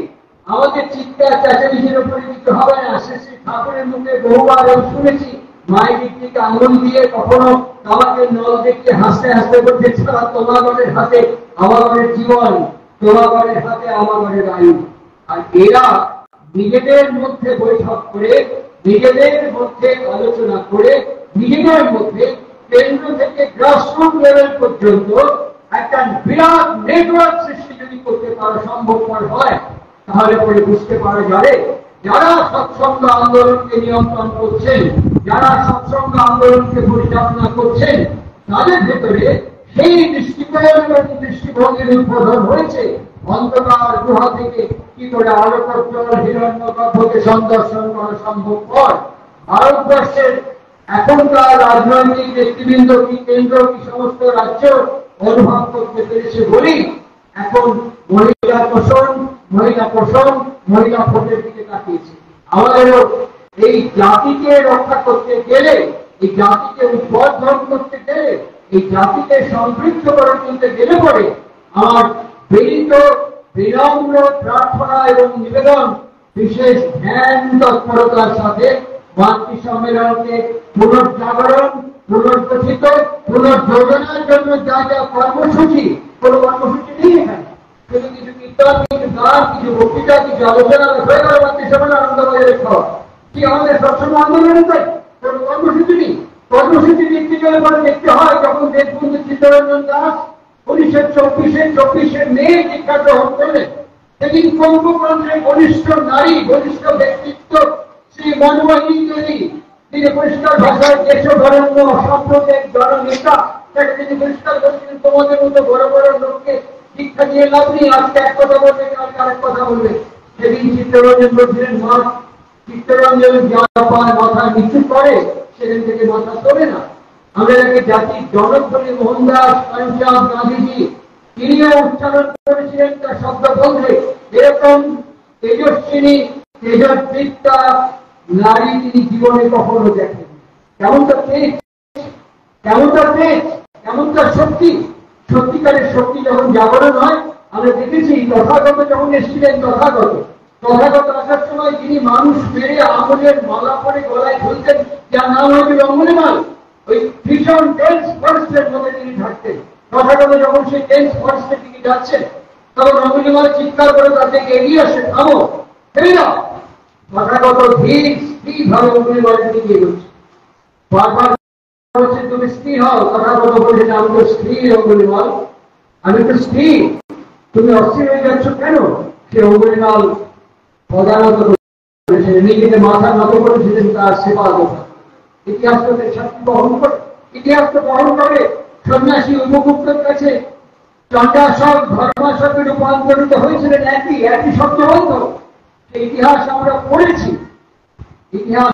আমাদের চিৎকার চেঁচামেচির উপরে কিছু হবে না। শ্রী ঠাকুরের মুখে বহুবার শুনেছি, মায়ের দিক থেকে আঙুল দিয়ে কখনো আমাকে নল দেখতে হাসতে হাসতে বলছে, ছাড়া তোমার ঘরের হাতে আমার ঘরের জীবন, তোমার ঘরের হাতে আমার ঘরের আয়ু। আর এরা নিজেদের মধ্যে বৈঠক করে, নিজেদের মধ্যে আলোচনা করে, নিজেদের মধ্যে কেন্দ্র থেকে গ্রাসরুট লেভেল পর্যন্ত একটা বিরাট নেটওয়ার্ক সৃষ্টি যদি করতে পারা সম্ভবপর হয়, তাহলে পরে বুঝতে পারা যাবে যারা সৎসঙ্গ আন্দোলনকে নিয়ন্ত্রণ করছেন, যারা সৎসঙ্গ আন্দোলনকে পরিচালনা করছেন, তাদের ভেতরে সেই দৃষ্টিকোণ এবং দৃষ্টিভঙ্গির উদ্বোধন হয়েছে। অন্ধকার গুহা থেকে কি করে আলোকোজ্জ্বল হিরণ্যগর্ভকে সন্দর্শন করা সম্ভবপর। ভারতবর্ষের এখনকার রাজনৈতিক নেতৃবৃন্দ কি কেন্দ্র কি সমস্ত রাজ্য অনুভব করতে পেরেছে বলেই এখন মহিলা পোষণ মহিলা ভোটের দিকে তাকিয়েছে। আমাদেরও এই জাতিকে রক্ষা করতে গেলে, এই জাতিকে উদ্বোধন করতে গেলে, এই জাতিকে সমৃদ্ধ করে তুলতে গেলে পরে আমার বিনীত বিনম্র প্রার্থনা এবং নিবেদন বিশেষ ধ্যান তৎপরতার সাথে মাতৃ সম্মেলনকে পুনর্জাগরণ, পুনর্গঠিত, পুনর্যোজনার জন্য যা যা কর্মসূচি, কোনো কর্মসূচি নেই এখানে, শুধু কিছু কীর্তন, কিছু গান, কিছু বক্তৃতা, কিছু আলোচনা হয়ে গেল মাতৃ সম্মেলন আনন্দবাজারের খাওয়া কি আমাদের সবসময় আন্দোলন চাই? কোনো কর্মসূচি নেই। কর্মসূচি দেখতে গেলে পরে দেখতে হয় যখন দেশবন্ধু চিত্তরঞ্জন দাস 1924 মে শিক্ষা গ্রহণ করলেন, সেদিন কর্মকাণ্ডে বলিষ্ঠ নারী, বলিষ্ঠ ব্যক্তিত্ব শ্রী মনমোহিনী দেবী, তিনি পরিষ্কার ভাষায় দেশবরেণ্য সাম্প্রদায়িক জননেতা, তাকে তিনি পরিষ্কার করছিলেন তোমাদের মতো বড় বড় লোককে শিক্ষা দিয়ে লাভ নেই, আজকে এক কথা বলবে কালকে আরেক কথা বলবে। সেদিন চিত্তরঞ্জন বলছিলেন মা, চিত্তরঞ্জন যা পায় মাথা নিচু করে সেদিন থেকে মাথা তোলে না। আমাদেরকে জাতির জনক বলে মোহনদাস করমচাঁদ গান্ধীজি তিনিও উচ্চারণ করেছিলেন তার শব্দ বলতে, এরকম তেজস্বিনী তেজস্বিতা নারী তিনি জীবনে কখনো দেখেন। কেমন তার তেজ, কেমন তার তেজ, কেমন তার শক্তি। সত্যিকারের শক্তি যখন জাগরণ হয়, আমরা দেখেছি তথাগত যখন এসেছিলেন, তথাগত আসার সময় যিনি মানুষ মেরে আঙুলের মালা পরে গলায় ঝুলতেন, যার নাম হয়েছিল অঙ্গুলিমাল, ওই ভীষণ টেন্স ফরেস্টের মধ্যে তিনি থাকতেন। তথাগত যখন সেই টেন্স ফরেস্টের দিকে যাচ্ছেন, তখন অঙ্গুলিমাল চিৎকার করে তাদেরকে এগিয়ে আসে, থামো, থেমে যাও। তথাগত ধীর স্থির ভাবে অঙ্গুলিমালের দিকে এগোচ্ছে, বারবার বলছে তুমি স্থির হও। তথাগত বলছেন আমি তো স্থির অঙ্গুলিমাল, আমি তো স্থির, তুমি অস্থির হয়ে যাচ্ছ কেন? সে অঙ্গুলিমাল প্রধানত নিজেকে মাথা নত করেছিলেন তার সেবা কথা। ইতিহাস তো সাক্ষী বহন করে, ইতিহাস তো বহন করে সন্ন্যাসী উপগুপ্তের কাছে চণ্ডাশক ধর্মাশকে রূপান্তরিত হয়েছিলেন একই শব্দবন্ধ। ইতিহাস আমরা পড়েছি, ইতিহাস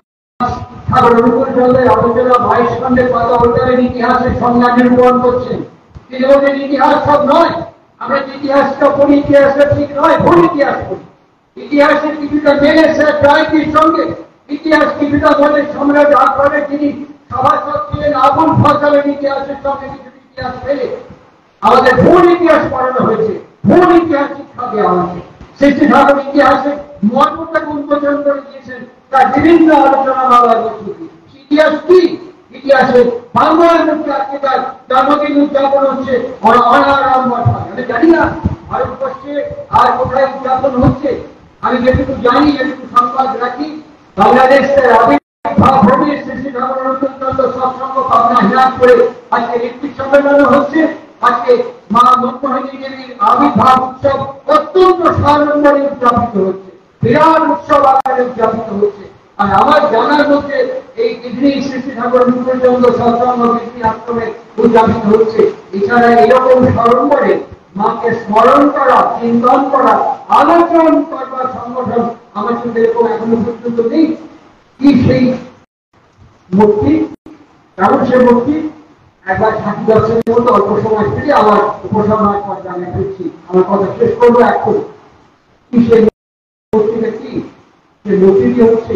ঠাকুর অনুকূলচন্দ্রের আলোচনা 22 খণ্ডের পাতা উল্টালেন ইতিহাসের সংজ্ঞা নিরূপণ করছেন। তিনি বলেন ইতিহাস সব নয়, আমরা যে ইতিহাসটা পড়ি ইতিহাসটা ঠিক নয়, ভুল ইতিহাস পড়ি। ইতিহাসের কিছুটা মেলে স্যার রায়তির সঙ্গে, ইতিহাস কিছুটা বলে সম্রাট আকবরের যিনি সভাসদ ছিলেন আবুল ফজলের ইতিহাসের সঙ্গে কিছু ইতিহাস মেলে। আমাদের ভুল ইতিহাস পড়ানো হয়েছে, ভুল ইতিহাস শিক্ষা দেওয়া হয়েছে। সৃষ্টি ঠাকুর ইতিহাসের মর্মটাকে উন্মোচন করে দিয়েছেন তার বিভিন্ন আলোচনা মালার মধ্যে। ইতিহাস কি? ইতিহাসে বাংলার মধ্যে আজকে তার জন্মদিন উদযাপন হচ্ছে অনারাম মঠায়। আমি জানি না ভারতবর্ষে আর কোথায় উদযাপন হচ্ছে, আমি যেটুকু জানি, যেটুকু সংবাদ রাখি, বাংলাদেশ আবির্ভাব হবে শ্রী ঠাকুর অনুকূলচন্দ্র সৎসঙ্গ ভাবনা হিরাপ করে আজকে ঋত্বিক সম্মেলন হচ্ছে। আজকে মা মনমোহিনী দেবীর আবির্ভাব উৎসব অত্যন্ত সাড়ম্বরে উদযাপিত হচ্ছে, বিরাট উৎসব আকারে উদযাপিত হচ্ছে। আর আমার জানার মধ্যে এই দিনে শ্রী ঠাকুর অনুকূলচন্দ্র সৎসঙ্গ বৃত্তি আশ্রমে উদযাপিত হচ্ছে। এছাড়া এরকম সাড়ম্বরে মাকে স্মরণ করা, চিন্তন করা, আলোচন করবার সংগঠন আমার সঙ্গে এরকম এখনো পর্যন্ত নেই। কি সেই মূর্তি, কেমন সে মূর্তি? একবার ঠাকুর দর্শনের মতো অল্প সময় ফিরে আবার উপসংহার পর জানিয়ে ফিরছি, আমার কথা শেষ করবো এখন। কি সেই মূর্তিটা কি? সে মূর্তিটি হচ্ছে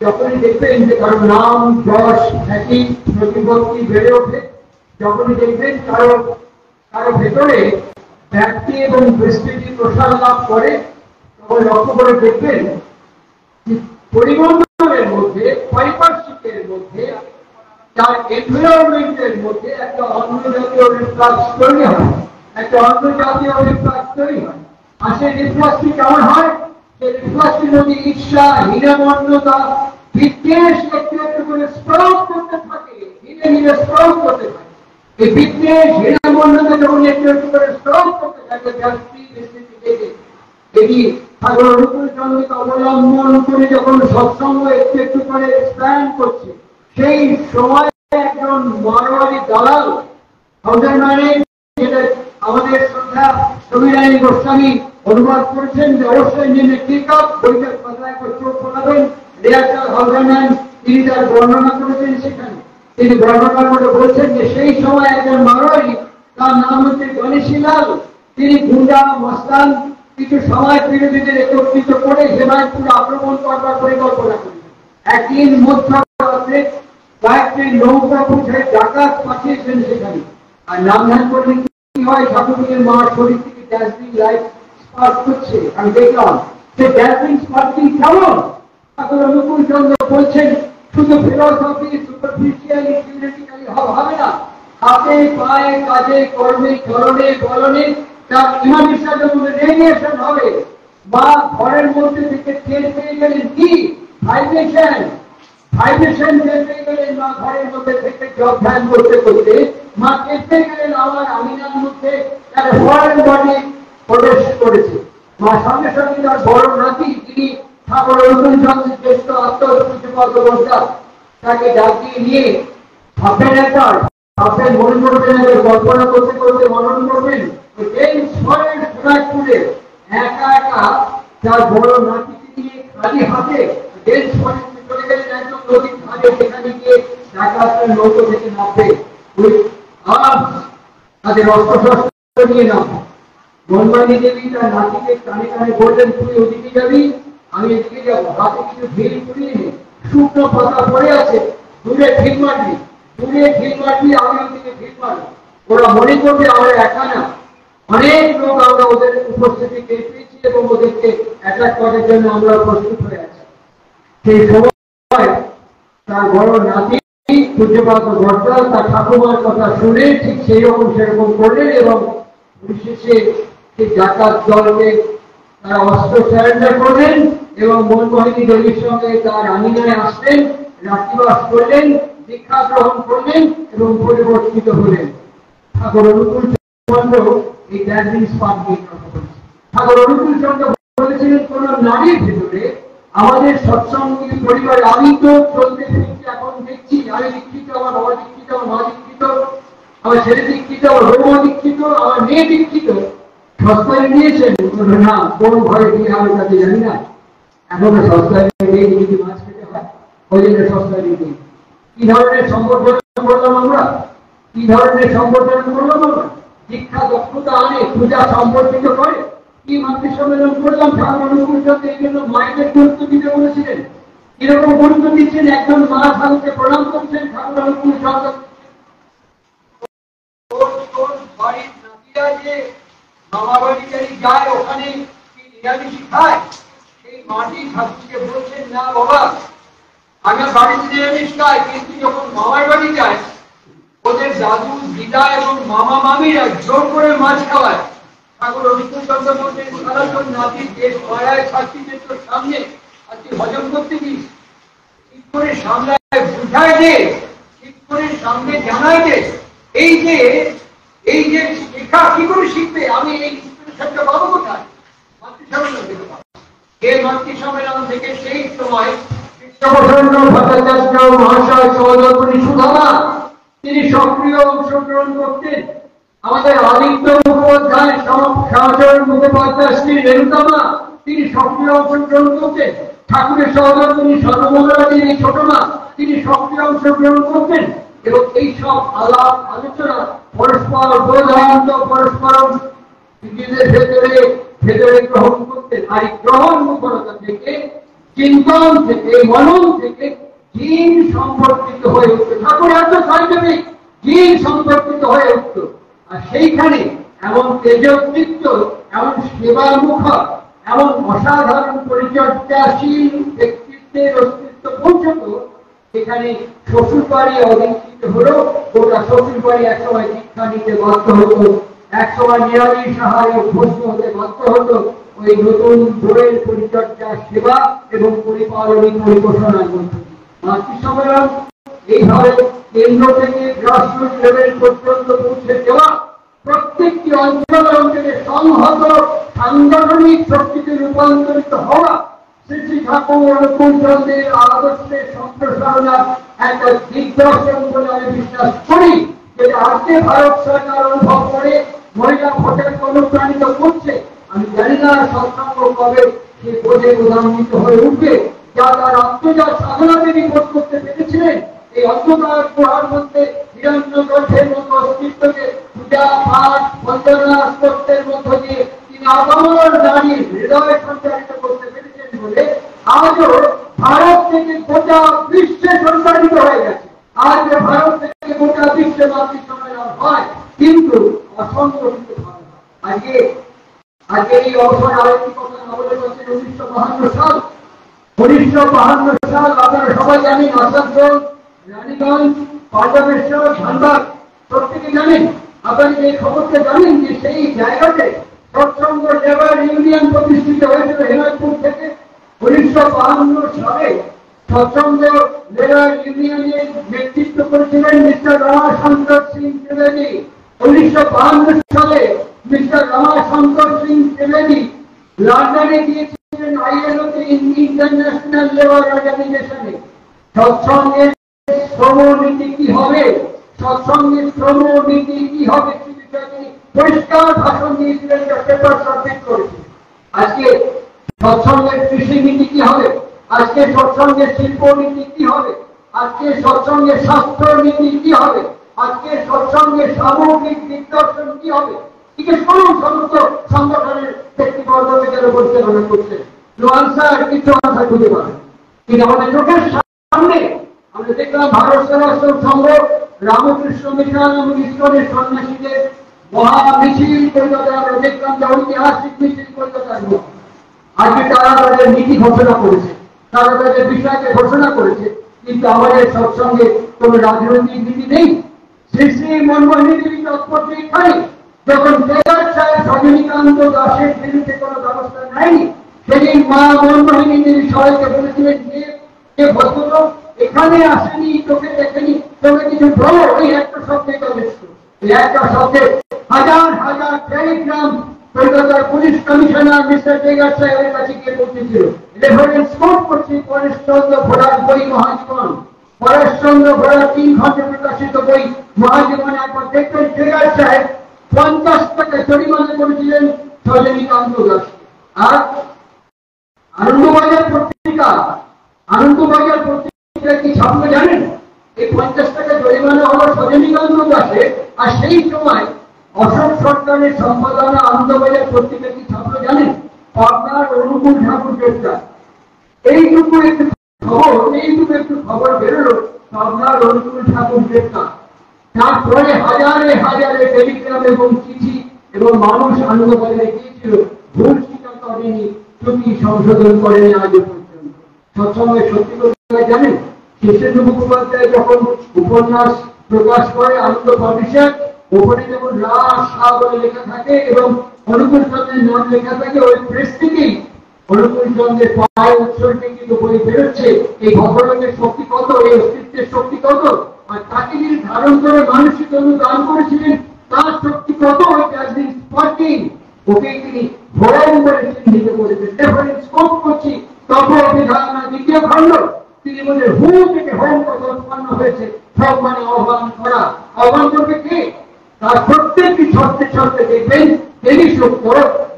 যখনই দেখবেন যে কারো নাম যশ খ্যাতি প্রতিপত্তি বেড়ে ওঠে, যখনই দেখবেন কারো ভেতরে ব্যক্তি এবং পরিস্থিতি প্রসার লাভ করে, তখন লক্ষ্য করে দেখবেন পরিমণ্ডলের মধ্যে, পারিপার্শ্বিকের মধ্যে, তার এনভায়রনমেন্টের মধ্যে একটা অন্যজাতীয় রিফ্লাক্স তৈরি হয়, একটা অন্যজাতীয় রিফ্লাক্স তৈরি হয়। আর সেই রিফ্লাক্সটি কেমন হয়? সেই রিফ্লাক্সটির মধ্যে ঈর্ষা, হীনমন্যতা, বিদ্বেষ একটু একটু করে স্প্রাউট করতে থাকে, ধীরে ধীরে স্প্রাউট করতে থাকে। এই বিদ্বেষ, হীনমন্যতা যখন একটু একটু করে স্প্রাউট করতে থাকে, এটি ঠাকুর অনুকূলচন্দ্রকে অবলম্বন করে যখন সৎসঙ্গ একটু একটু করে এক্সপ্যান্ড করছে, সেই সময় একজন মারোয়ারি দালাল যেটা আমাদের শ্রদ্ধা সমীরানী গোস্বামী অনুবাদ করেছেন যে অবশ্যই নিয়ে টিক আপ বইটার কথা একবার চোখ ফোলাবেন, রিয়াচার হাউজারম্যান তিনি তার বর্ণনা করেছেন সেখানে। তিনি বর্ণনা করে বলছেন যে সেই সময় একজন মারোয়ারি, তার নাম হচ্ছে গণেশীলাল, তিনি গুন্ডা মস্তান কিছু সমাজ বিরোধীদের একত্রিত করে হেমায়তপুর আক্রমণ করবার পরিকল্পনা করেন। একদিন মধ্যরাত্রে কয়েকটি নৌকা পুষে ডাকাত পাঠিয়েছেন সেখানে। আর নাম ধ্যান করলে কি হয়, ঠাকুরের মার শরীর থেকে ড্যাশিং লাইট স্পার্ক করছে। আমি দেখলাম সে ড্যাশিং স্পার্কিং কেমন। ঠাকুর অনুকূল চন্দ্র বলছেন শুধু ফিলোসফি সুপারফিশিয়ালি থিওরিটিক্যালি হবে না, হাতে পায়ে কাজে কর্মে চলনে বলনে তার ইমাজিনেশন রেডিয়েশন হবে। মা ঘরের মধ্যে থেকে টের পেয়ে গেলেন কি ভাইব্রেশন, ভাইব্রেশন টের পেয়ে গেলেন মা ঘরের মধ্যে থেকে জব ধ্যান করতে করতে। মা টের পেয়ে গেলেন আমার আমিনার মধ্যে তার ফরেন বডি প্রবেশ করেছে। মা সঙ্গে সঙ্গে তার বড় নাতি, তিনি ঠাকুর অনুকূল চন্দ্রের জ্যেষ্ঠ আত্মপূজ্যপদ, তাকে ডাকিয়ে নিয়ে ভাবেন একটা ভাবেন মনে করবেন, কল্পনা করতে করতে মনন করবেন সোনারপুরে একা একা তার বড় নাতিকে নিয়ে খালি হাতে চলে গেলেন একদম নদীর ধারে। সেখানে গিয়ে ডাকাতের নৌকো থেকে নামবে, তাদের অস্ত্র নিয়ে নামবে। বনমালী দেবী তার নাতিকে কানে কানে বললেন তুই ওদিকে যাবি, আমি এদিকে যাবো। হাতে কিছু ঢিল পুড়িয়ে শুকনো পাতা পড়ে আছে, দূরে ঢিল মারবি, দূরে ঢিল মারবি, আমি ওদিকে ঢিল মারবো। ওরা মনে করবে আমরা একা না, অনেক লোক আমরা ওদের উপস্থিতি টের পেয়েছি এবং ওদেরকে অ্যাটাক করার জন্য আমরা প্রস্তুত হয়ে আছি। সেই সময় তার বড় নাতি পূজ্যপাদ ভট্টা তার ঠাকুমার কথা শুনে ঠিক সেই রকম সেরকম করলেন এবং পরিশেষে সেই ডাকাত দলকে তারা অস্ত্র সারেন্ডার করলেন এবং মনমোহিনী দেবীর সঙ্গে তার আঙিনায় আসলেন, রাত্রিবাস করলেন, দীক্ষা গ্রহণ করলেন এবং পরিবর্তিত হলেন। ঠাকুর অনুকূল চন্দ্র এই ড্যান্সিং স্পার্ক নিয়ে কথা বলছেন। ঠাকুর অনুকূল চন্দ্র বলেছিলেন কোন নারীর ভিতরে আমাদের সৎসঙ্গী পরিবারে, আমি তো চলতে ফিরতে এখন দেখছি আমি দীক্ষিত, আমার বাবা দীক্ষিত, আমার মা দীক্ষিত, আমার ছেলে দীক্ষিত, আমার বৌমা দীক্ষিত, আমার মেয়ে দীক্ষিত, সস্তায় নিয়েছেন না কোন ঘরে দিয়ে আমার কাছে জানি না, এখন সস্তায় নিয়ে যদি মাছ খেতে হয় ওই জন্য সস্তায় নিয়ে দিই। কি ধরনের সম্বর্ধনা করলাম আমরা, কি ধরনের সম্বর্ধনা করলাম আমরা? শিক্ষা দক্ষতা আনে, পূজা সম্পর্কিত করে। কি মাতৃ সম্মেলন করলাম, ঠাকুর অনুকূল চন্দ্র এই জন্য মায়েদের গুরুত্ব দিতে বলেছিলেন। কিরকম গুরুত্ব দিচ্ছেন, একজন মা ঠাকুরকে প্রণাম করছেন ঠাকুর অনুকূল চন্দ্র বাড়ির নাতিরা যে মামা বাড়ি যায় ওখানে কি নিরামিষ খায়, সেই মাটি ঠাকুরকে বলছেন না বাবা আমি বাড়িতে নিরামিষ খাই, কিন্তু যখন মামার বাড়ি যায় ওদের দাদু দিদা এবং মামা মামিরা জোর করে মাছ খাওয়ায়। ঠাকুর অনুকূল চন্দ্র বলছেন সারাক্ষণ নাতি দেশ মায়ায় খাচ্ছিস তোর সামনে আর তুই হজম করতে দিস, ঠিক করে সামলায় বুঝায় দে, ঠিক করে সামনে জানায় দে। এই যে শেখা কি করে শিখবে, আমি এই ইনস্পিরেশনটা পাবো কোথায়? মাতৃ সম্মেলন থেকে পাবো। এই মাতৃ সম্মেলন থেকে সেই সময় কৃষ্ণপ্রসন্ন ভট্টাচার্য মহাশয় সহধর্মিণী সুধামা তিনি সক্রিয় অংশগ্রহণ করতেন। আমাদের আদিত্য মুখোপাধ্যায় সমাচরণ মুখোপাধ্যায় শ্রী রেণুকামা তিনি সক্রিয় অংশগ্রহণ করতেন। ঠাকুরের সহধর্মিণী সর্বমঙ্গলাদেবী এই ছোট মা তিনি সক্রিয় অংশগ্রহণ করতেন এবং এই সব আলাপ আলোচনা পরস্পর বোধায়ন্ত পরস্পর নিজেদের ভেতরে গ্রহণ করতেন। আর এই গ্রহণ মুখরতা থেকে, চিন্তন থেকে, মনন থেকে জিন সম্পর্কিত হয়ে উঠত। ঠাকুর এত সাইন্টিফিক, জিন সম্পর্কিত হয়ে উঠত। আর সেইখানে এমন তেজস্বীত্ব, এমন সেবামুখ, এমন অসাধারণ পরিচর্যাশীল ব্যক্তিত্বের অস্তিত্ব পৌঁছত, সেখানে শ্বশুর বাড়ি অধিষ্ঠিত হলো। গোটা শ্বশুর বাড়ি একসময় দীক্ষা নিতে বাধ্য হতো, একসময় নিরামিষ আহারে অভ্যস্ত হতে বাধ্য হতো ওই নতুন বইয়ের পরিচর্যা, সেবা এবং পরিপালনী পরিপোষণার মধ্যে। মাতৃ সম্মেলন এইভাবে কেন্দ্র থেকে গ্রাসরুট লেভেল পর্যন্ত পৌঁছে দেওয়া, প্রত্যেকটি অঞ্চলে সংহত সাংগঠনিক শক্তিতে রূপান্তরিত হওয়া, শ্রী ঠাকুর অনুকূল চন্দ্রের আদর্শের সম্প্রসারণার একটা দিগ্দর্শন বলে আমি বিশ্বাস করি। যেটা আজকে ভারত সরকার অনুভব করে মহিলা ভোটের অনুপ্রাণিত করছে, আমি জানি না সৎসঙ্গ কবে সে বোঝে উদাহরণিত হয়ে উঠবে, যা তার আত্মজা সাধনা তিনি বোধ করতে বন্দনা স্তোত্রের মধ্য দিয়ে তিনি আপামর নারীর হৃদয় সঞ্চারিত করতে পেরেছেন বলে আজও ভারত থেকে গোটা বিশ্বে সঞ্চারিত হয়ে গেছে। আজ ভারত থেকে গোটা বিশ্বে মাতৃ সম্মেলন হয়, কিন্তু অসংগঠিত ভাবে। আজকে আজকে এই অবসর আরেকটি কথা আমাদের কাছে 1952 সাল 1952 সাল আপনারা সবাই জানেন। আসানসোল, রানীগঞ্জ, পাঞ্জাবেশ্বর, ধানবাদ প্রত্যেকে জানেন। আপনারা এই খবরটা জানেন যে সেই জায়গাতে সৎসঙ্গ লেবার ইউনিয়ন প্রতিষ্ঠিত হয়েছিল হেমায়তপুর থেকে। 1952 সালে সৎসঙ্গ লেবার ইউনিয়নের নেতৃত্ব করেছিলেন মিস্টার রমাশঙ্কর সিং ত্রিবেদী। 1952 সালে মিস্টার রমাশঙ্কর সিং ত্রিবেদী লন্ডনে গিয়েছিলেন আইএলওতে, ইন্টারন্যাশনাল লেবার অর্গানাইজেশনে। সৎসঙ্গের শ্রম নীতি কি হবে, সৎসঙ্গের শ্রম নীতি কি হবে সে বিষয়ে তিনি পরিষ্কার ভাষণ দিয়েছিলেন, পেপার সাবমিট করেছিলেন। আজকে সৎসঙ্গের কৃষি নীতি কি হবে, আজকে সৎসঙ্গের শিল্প নীতি কি হবে, আজকে সৎসঙ্গের স্বাস্থ্য নীতি কি হবে, আজকে সৎসঙ্গের সামগ্রিক দিগদর্শন কি হবে, জিজ্ঞেস করুন সমস্ত সংগঠনের ব্যক্তিবর্গকে যারা পরিচালনা করছে। কিছু আনসার খুঁজে পাবেন। কিন্তু আমাদের চোখের সামনে আমরা দেখলাম ভারত সেবাশ্রম সংঘ, রামকৃষ্ণ মিশন এবং ইসকনের সন্ন্যাসীদের মহা মিছিল কলকাতায় আমরা দেখলাম, যে ঐতিহাসিক মিছিল কলকাতার মধ্যে। আজকে তারা তাদের নীতি ঘোষণা করেছে, তারা তাদের বিষয়কে ঘোষণা করেছে, কিন্তু আমাদের সৎসঙ্গে কোন রাজনৈতিক নীতি নেই। শ্রী শ্রী মনমোহনী দেবী তৎপর এখানে যখন টেগার সাহেব রজনীকান্ত দাসের বিরুদ্ধে কোনো ব্যবস্থা নেয়নি, সেদিন মা মনমোহনী দেবী সবাইকে বলেছিলেন যে ভদ্রলোক এখানে আসেনি, তোকে দেখেনি, তোকে কিছু বলো, ওই একটা শব্দে যথেষ্ট। এই একটা শব্দে হাজার হাজার টেলিগ্রাম কলকাতার পুলিশ কমিশনার মিস্টার টেগার সাহেবের কাছে গিয়ে পৌঁছেছিল। রেফারেন্স কোট করছি পরেশচন্দ্র ঘোড়ার বই মহাজীবন। পরেশচন্দ্র ঘোড়ার 3 খণ্ডে প্রকাশিত বই মহাজীবনে একবার দেখবেন টেগার সাহেব 50 টাকা জরিমানা করেছিলেন রজনীকান্ত দাস। আর আনন্দবাজার পত্রিকা, আনন্দবাজার পত্রিকা কি ছাপলো জানেন? এই 50 টাকা জরিমানা হলো রজনীকান্ত দাসের। আর সেই সময় অশোক সরকারের সম্পাদনা আনন্দবাজার পত্রিকা কি ছাপলো জানেন? পাবনার অনুকূল ঠাকুর গ্রেপ্তার। এইটুকু একটু খবর বেরোলো, পাবনার অনুকূল ঠাকুর গ্রেপ্তার। তারপরে হাজারে হাজারে টেলিগ্রাম এবং চিঠি এবং মানুষ আনন্দবাজারে গিয়েছিল, ভুল স্বীকার করেনি, ত্রুটি সংশোধন করেনি আজও পর্যন্ত। সৎসঙ্গে সত্যি কথা জানেন, কৃষ্ণেন্দু মুখোপাধ্যায় যখন উপন্যাস প্রকাশ করে আনন্দ পাবলিশার, ওপরে যেমন রাস বলে লেখা থাকে এবং অনুকূল চন্দ্রের নাম লেখা থাকে, ওই প্রেস থেকেই অনুকূল চন্দ্রের পায়ে উৎসর্গে কিন্তু বই বেরোচ্ছে। এই ভদ্রলোকের শক্তি কত, এই অস্তিত্বের শক্তি কত, আর তাকে যিনি ধারণ করে মানসিক অনুদান করেছিলেন তার শক্তি কত, ওকে তিনি ভরণ করে চিহ্নিত করেছেন। রেফারেন্স কোট করছি তপবিধানা 2য় খণ্ড। তিনি বলে হু থেকে হোম কথা উৎপন্ন হয়েছে, সব মানে আহ্বান করা। আহ্বান করবে কে? তার প্রত্যেকটি শর্তে শর্তে দেখবেন দেবী সূক্ত,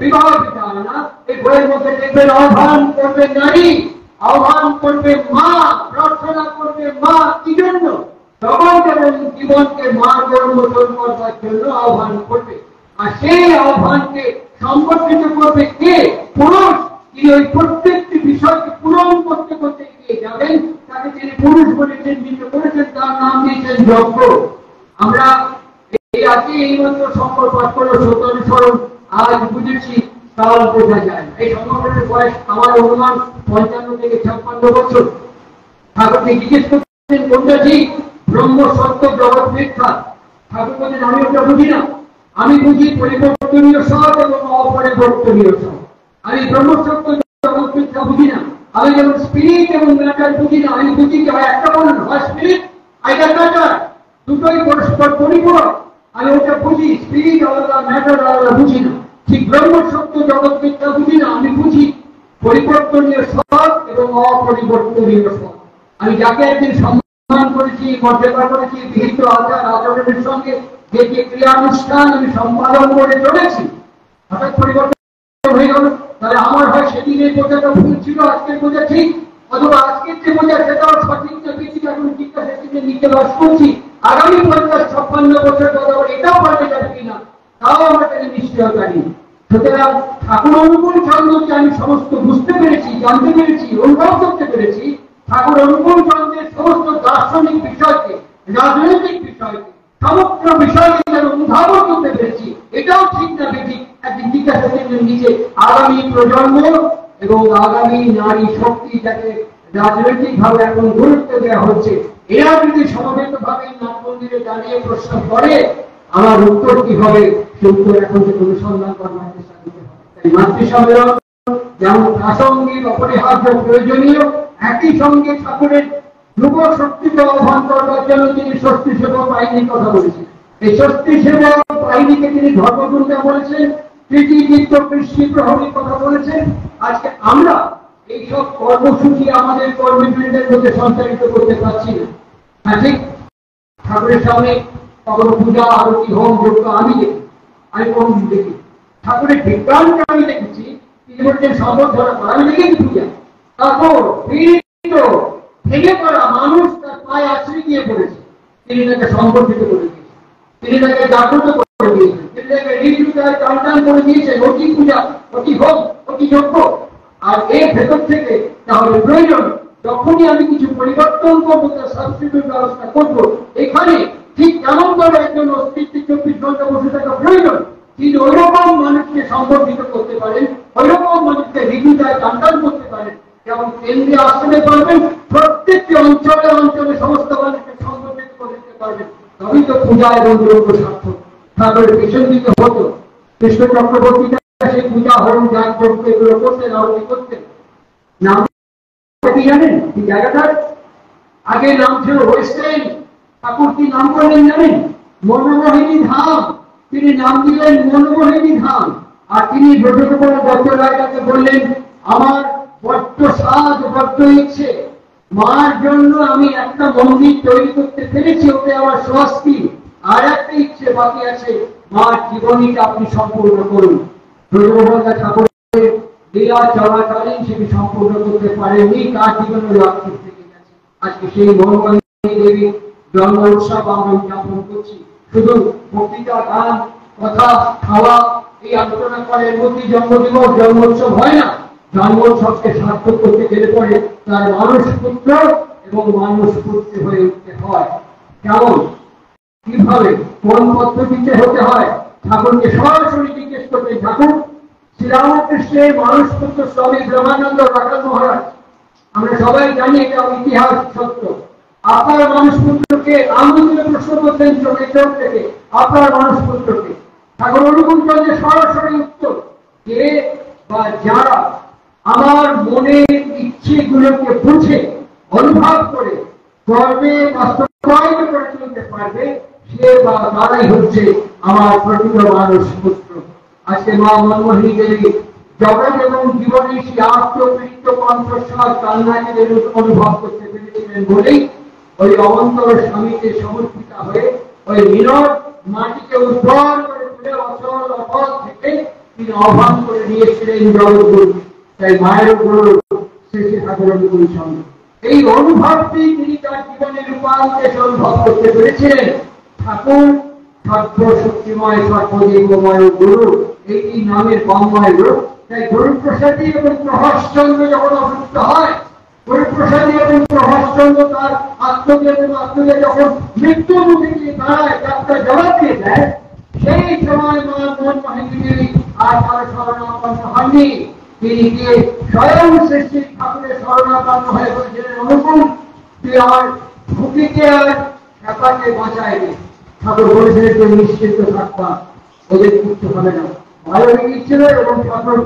বিবাহ বিধানা, এই বইয়ের মধ্যে দেখবেন আহ্বান করবে নারী, আহ্বান করবে মা, প্রার্থনা করবে মা। কি জন্য? সমাজ এবং জীবনকে মার্গ উন্মোচন করবার জন্য আহ্বান করবে। আর সেই আহ্বানকে সংগঠিত করবে কে? পুরুষ। তিনি ওই প্রত্যেকটি বিষয়কে পূরণ করতে করতে এগিয়ে যাবেন, তাকে তিনি পুরুষ বলে চিহ্নিত করেছেন, তার নাম দিয়েছেন যজ্ঞ। আমরা এই আজকে এই মাত্র সংকল্প পাঠ করলো 17 স্মরণ, আজ বুঝেছি কাল বোঝা যায়। এই সংগঠনের বয়স আমার অনুমান 55 থেকে 56 বছর। ঠাকুরকে জিজ্ঞেস করছেন কোনটা ঠিক? ব্রহ্ম সত্য জগৎ মিথ্যা। ঠাকুর বলেন আমি ওটা বুঝি না, আমি বুঝি পরিবর্তনীয় সৎ এবং অপরিবর্তনীয় সৎ। আমি ব্রহ্ম সত্য জগৎ মিথ্যা বুঝি না। আমি যেমন স্পিরিট এবং ম্যাটার বুঝি না, আমি বুঝি যে একটা বলুন হয় স্পিরিট, আইদার ম্যাটার, দুটোই পরস্পর পরিপূরক। আমি ওটা বুঝি, স্পিরিট আলাদা ম্যাটার আলাদা বুঝি না। ঠিক ব্রহ্ম সত্য জগৎ মিথ্যা বুঝি না, আমি বুঝি পরিবর্তনীয় সৎ এবং অপরিবর্তনীয় সৎ। আমি যাকে একদিন সম্মান করেছি, মর্যাদা করেছি, বিহিত আচার আচরণের সঙ্গে যে যে ক্রিয়ানুষ্ঠান আমি সম্পাদন করে চলেছি, হঠাৎ পরিবর্তন হয়ে গেল, তাহলে আমার হয় সেদিনের বোঝাটা ভুল ছিল, আজকের বোঝা ঠিক, অথবা আজকের যে বোঝা সেটাও সঠিক না বেশি এখন জিজ্ঞাসা নিতে বাস করছি। আগামী 50-56 বছর কথা এটাও পাল্টে যাবে কিনা তাও আমার কাছে নিশ্চয়তা নেই। সুতরাং ঠাকুর অনুকূল চন্দ্রকে আমি সমস্ত বুঝতে পেরেছি, জানতে পেরেছি, অনুভব করতে পেরেছি। ঠাকুর অনুকূল চন্দ্রের সমস্ত দার্শনিক বিষয়কে, রাজনৈতিক বিষয়কে, সমগ্র বিষয়কে যেন অনুধাবন করতে পেরেছি। এটাও ঠিক না বেঠিক একদিন জিজ্ঞাসা করলেন নিজে, আগামী প্রজন্ম এবং আগামী নারী শক্তি যাকে রাজনৈতিক ভাবে এখন গুরুত্ব দেওয়া হচ্ছে, এরা যদি সমবেত ভাবে নাট মন্দিরে দাঁড়িয়ে প্রশ্ন করে, আমার উত্তর কি হবে? সে উত্তর এখন থেকে অনুসন্ধান করবার চেষ্টা করতে হবে। তাই মাতৃ সম্মেলন যেমন প্রাসঙ্গিক, অপরিহার্য, প্রয়োজনীয়, একই সঙ্গে ঠাকুরের যুব শক্তিকে আহ্বান করবার জন্য তিনি ষষ্ঠী সেবক বাহিনীর কথা বলেছেন। এই ষষ্ঠী সেবক বাহিনীকে তিনি ধর্মগুরুকে বলেছেন, তৃতীয় কৃষ্টি প্রহরীর কথা বলেছেন। আজকে আমরা এইসব কর্মসূচি আমাদের কর্মীদের মধ্যে সঞ্চালিত করতে পারছি না। হ্যাঁ ঠিক, ঠাকুরের সামনে কখনো পূজা, আরতি, হোম, যজ্ঞ আমি দেখি, আমি কোন দেখি। ঠাকুরের বিজ্ঞানকে আমি দেখেছি, তিনি বলছেন সম্বর্ধনা করা, আমি দেখেছি পূজা। তারপর ভেঙে পড়া মানুষ তার পায়ে আশ্রয় দিয়ে পড়েছে, তিনি তাকে সংগঠিত করে দিয়েছেন, তিনি তাকে জাগ্রত করে দিয়েছেন, তিনি তাকে হৃদয় টান করে দিয়েছেন। অতি পূজা, অতি হোম, অতি যজ্ঞ। আর এর ভেতর থেকে তাহলে প্রয়োজন যখনই আমি কিছু পরিবর্তন করবো, তার সাবস্টিটিউট ব্যবস্থা করবো। এখানে ঠিক কেমন করে একজন অস্তিত্ব 24 ঘন্টা বসে থাকা প্রয়োজন, তিনি ওইরকম মানুষকে সংগঠিত করতে পারেন, ওইরকম মানুষকে হৃদয় টান করতে পারেন, যেমন কেন্দ্রে আসতে পারবেন, প্রত্যেকটি অঞ্চলে অঞ্চলে সমস্ত মানুষকে সংগঠিত করে দিতে পারবেন। তবেই তো পূজা এবং যজ্ঞ সার্থক। ঠাকুরের পেছন দিকে হতো কৃষ্ণ চক্রবর্তীরা সেই পূজা, হোম, যাগ, যজ্ঞ এগুলো করতেন, আরতি করতেন। নাম কি জানেন? এই জায়গাটার আগে নাম ছিল ওয়েস্টার্ন। ঠাকুর কি নাম করলেন জানেন? মনমোহিনী ধাম। তিনি নাম দিলেন মনমোহিনী ধাম। আর তিনি দত্ত রায়টাকে বললেন, আমার বড্ড সাজ, বড্ড ইচ্ছে, মার জন্য আমি একটা মন্দির তৈরি করতে পেরেছি, ওতে আমার স্বস্তি। আর একটা ইচ্ছে বাকি আছে, মার জীবনীটা আপনি সম্পূর্ণ করুন। ব্রজগোপাল ঠাকুরের লীলা চলাকালীন সেটি সম্পূর্ণ করতে পারেনি, তার জীবনে লক্ষ্য থেকে গেছে। আজকে সেই মনমোহিনী দেবীর জন্ম উৎসব আমরা উদযাপন করছি। শুধু বক্তৃতা, গান, কথা, খাওয়া, এই আলোচনা করার মধ্যে জন্মদিবস, জন্ম উৎসব হয় না। জন্ম উৎসবকে সার্থক করতে গেলে পরে তার মানুষ পুত্র এবং মানুষ পুত্র হয়ে উঠতে হয়। কেমন, কিভাবে, কোন পদ্ধতিতে হতে হয়? ঠাকুরকে সরাসরি জিজ্ঞেস করতে, ঠাকুর শ্রীরামকৃষ্ণের মানুষ পুত্র স্বামী ব্রহ্মানন্দ রাখাল মহারাজ, আমরা সবাই জানি এটা ইতিহাস সত্য। আপনার মানুষ পুত্রকে আন্দোলনে প্রশ্ন করতেন চোখে চোখ থেকে, আপনার মানুষ পুত্রকে। ঠাকুর অনুকূল চন্দ্রের সরাসরি উত্তর, কে বা যারা আমার মনের ইচ্ছেগুলোকে বুঝে অনুভব করে কর্মে বাস্তবায়িত করে চলতে পারবে, সে বা তারাই হচ্ছে আমার প্রকৃত মানুষ পুত্র। আজকে মা মনমোহিনী দেবী জগৎ এবং জীবনে সেই আত্মপীড়িত কণ্ঠস্বর কান্নাকে অনুভব করতে পেরেছিলেন বলেই ওই অবন্তর স্বামীকে সমর্পিতা হয়ে ওই নীরব মাটিকে উদ্ধার করে তুলে অচল অফল থেকে তিনি আহ্বান করে নিয়েছিলেন জগৎগুরু। তাই মায়ের উপর শেষে ঠাকুরের অনুকূল সঙ্গে এই অনুভবটি তিনি তার জীবনে রূপান্তরে অনুভব করতে পেরেছিলেন। ঠাকুর সর্বশক্তিময়, সর্বদেবময় গুরু, এই নামের বাংলায় রূপ। তাই গুরুপ্রসাদী এবং প্রহসচন্দ্র যখন অসুস্থ হয়, গুরুপ্রসাদী এবং প্রহসচন্দ্র তার আত্মজ্ঞান এবং আত্মজ্ঞান যখন মৃত্যু মুখে গিয়ে দাঁড়ায়, ডাক্তার জবাব দিয়ে দেয়, সেই সময় মা মনমোহিনী দেবী আর তার শরণাপন্ন হননি। তিনি গিয়ে স্বয়ং সৃষ্টি ঠাকুরের শরণাপন্ন হয়ে বলেছিলেন, অনুকূল তুই আমার ভূতিকে আর ঠাকুরকে বাঁচায় নি। ঠাকুর বলেছিলেন তুই নিশ্চিন্ত থাকবা, ওদের কিচ্ছু হবে না। ভালো লেগেছিল এবং ঠাকুর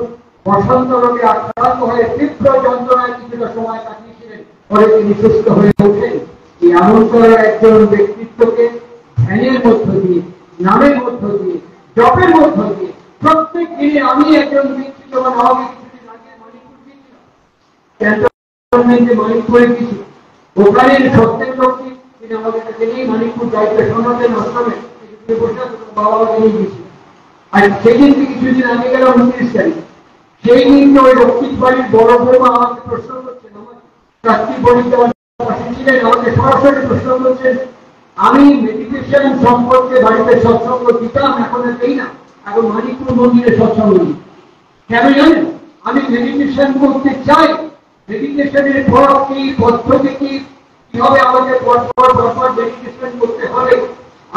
বসন্ত রোগে আক্রান্ত হয়ে তীব্র যন্ত্রণায় কিছুটা সময় কাটিয়েছিলেন, পরে তিনি সুস্থ হয়ে ওঠেন। এই এমন করে একজন ব্যক্তিত্বকে ধ্যানের মধ্য দিয়ে, নামের মধ্য দিয়ে, জপের মধ্য দিয়ে প্রত্যেক দিনে আমি একজন বিক্ষিত মানিকপুরে কিছু ওখানের সত্যের লোকটি তিনি আমাদের কাছে নেই, মানিকপুর দায়িত্ব সমাজের আশ্রমে বাবা নিয়ে গেছি। আর সেদিন কিছুদিন আগে গেল 29 তারিখ, সেই দিনকে ওই রক্ষিত বাড়ির বড় বৌমা আমাকে প্রশ্ন করছেন, আমার চাকরি পরীক্ষা পাশে ছিলেন, আমাকে সরাসরি প্রশ্ন করছেন, আমি মেডিটেশন সম্পর্কে বাড়িতে সৎসঙ্গ দিতাম, এখন আর দেই না, এখন মানিকপুর মন্দিরে সৎসঙ্গ দিই। কেন জানেন? আমি মেডিটেশন করতে চাই। মেডিটেশনের পর কি, পদ্ধতি কি, কিভাবে আমাকে পরপর মেডিটেশন করতে হবে,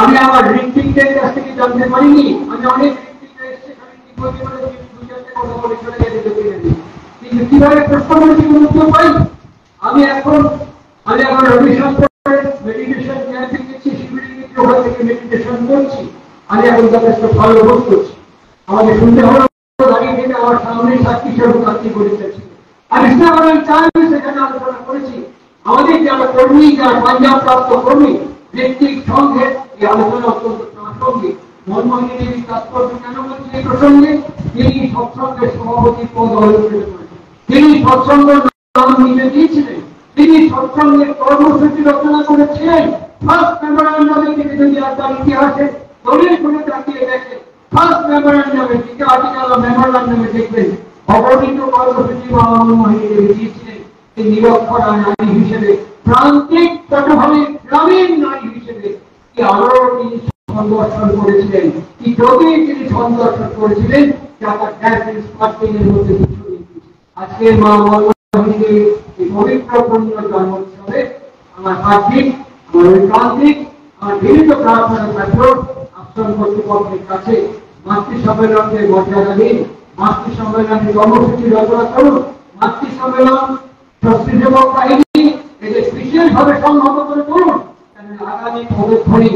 আমি আমার ঋত্বিকদের কাছ থেকে জানতে পারিনি। আমি অনেক ঋত্বিকরা এসছে, খালি কি বলতে পারে দুই চারটে কথা বলে চলে যেতে পেরেছি, কিন্তু কিভাবে প্রশ্ন করেছি কোনো উত্তর পাই। আমি এখন রবিশঙ্করের মেডিটেশন ক্যাম্পে গেছি, শিবিরে গেছি, ওখান থেকে মেডিটেশন করছি। আমি এখন যথেষ্ট ভালো বোধ করছি। আমাকে শুনতে হলো দাঁড়িয়ে থেকে আমার সামনে সাক্ষী স্বরূপ কাজটি করেছে। আমি সেখানে আলোচনা করেছি। আমাদের যারা কর্মী, যারা পাঞ্জাব প্রাপ্ত কর্মী, ব্যক্তিক সংঘের এই আলোচনা অত্যন্ত প্রাসঙ্গিক। মনমোহনী দেবীর তাৎপর্য কেন বলছি এই প্রসঙ্গে? তিনি সৎসঙ্গের সভাপতি পদ অলঙ্কৃত করেছেন। তিনি সৎসঙ্গ নাম নিজে দিয়েছিলেন। তিনি সৎসঙ্গের কর্মসূচি রচনা করেছিলেন। ফার্স্ট মেমোরান্ডামের থেকে যদি আপনার ইতিহাসে দলিল করে তাকিয়ে দেখেন, ফার্স্ট মেমোরান্ডামে দিকে আর্টিকেল মেমোরান্ডামে দেখবেন অবনীত কর্মসূচি মনমোহনী দেবী দিয়েছিলেন। এই নিরক্ষরা নারী হিসেবে, প্রান্তিক তটভাবে গ্রামীণ নারী হিসেবে কি আরো তিনি সন্দর্শন করেছিলেন, কি যোগে তিনি সন্দর্শন করেছিলেন, যা তার ড্যান্স পার্টির মধ্যে আজকের মা মনমোহনী দেবীর এই পবিত্র পূর্ণ জন্মোৎসবে আমার হার্দিক, আমার ঐকান্তিক, আমার বিনীত প্রার্থনা থাকলো আশ্রম কর্তৃপক্ষের কাছে মাতৃ সম্মেলনকে মর্যাদা দিন, মাতৃ সম্মেলনের কর্মসূচি রচনা করুন, মাতৃ সম্মেলন স্বস্তিসেবক বাহিনী এদের বিশেষভাবে সংহত করে তুলুন। আগামী পদক্ষণে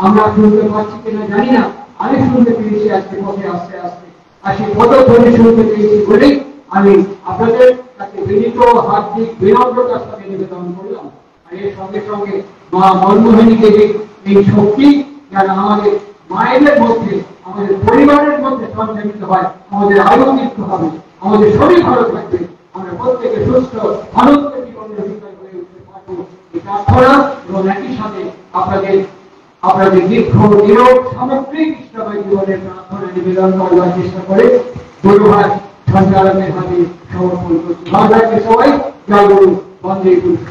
আমরা শুনতে পাচ্ছি কিনা জানি না, আমি শুনতে পেয়েছি আজকে পথে আস্তে আস্তে, আর সেই পদক্ষণে শুনতে পেয়েছি বলেই আমি আপনাদের কাছে বিনীত হার্দিক বিনম্রতার সাথে নিবেদন করলাম। আর এর সঙ্গে সঙ্গে মা মনমোহনী দেবীর এই শক্তি যারা আমাদের মায়েদের মধ্যে, আমাদের পরিবারের মধ্যে সঞ্চালিত হয়, আমাদের আয়ু মৃত্যু হবে, আমাদের শরীর ভালো থাকবে, আমরা প্রত্যেকে সুস্থ আনন্দ জীবনের অধিকার হয়ে উঠতে পারবো এই প্রার্থনা এবং একই সাথে আপনাদের দীর্ঘ নিরোগ সামগ্রিক ইসলামী জীবনের প্রার্থনা নিবেদন করবার চেষ্টা করে গুরুভাই সঞ্চালকের হাতে সমর্পণ করছি। ভালো থাকবে সবাই। জয় গুরু, বন্দে পুরুষ।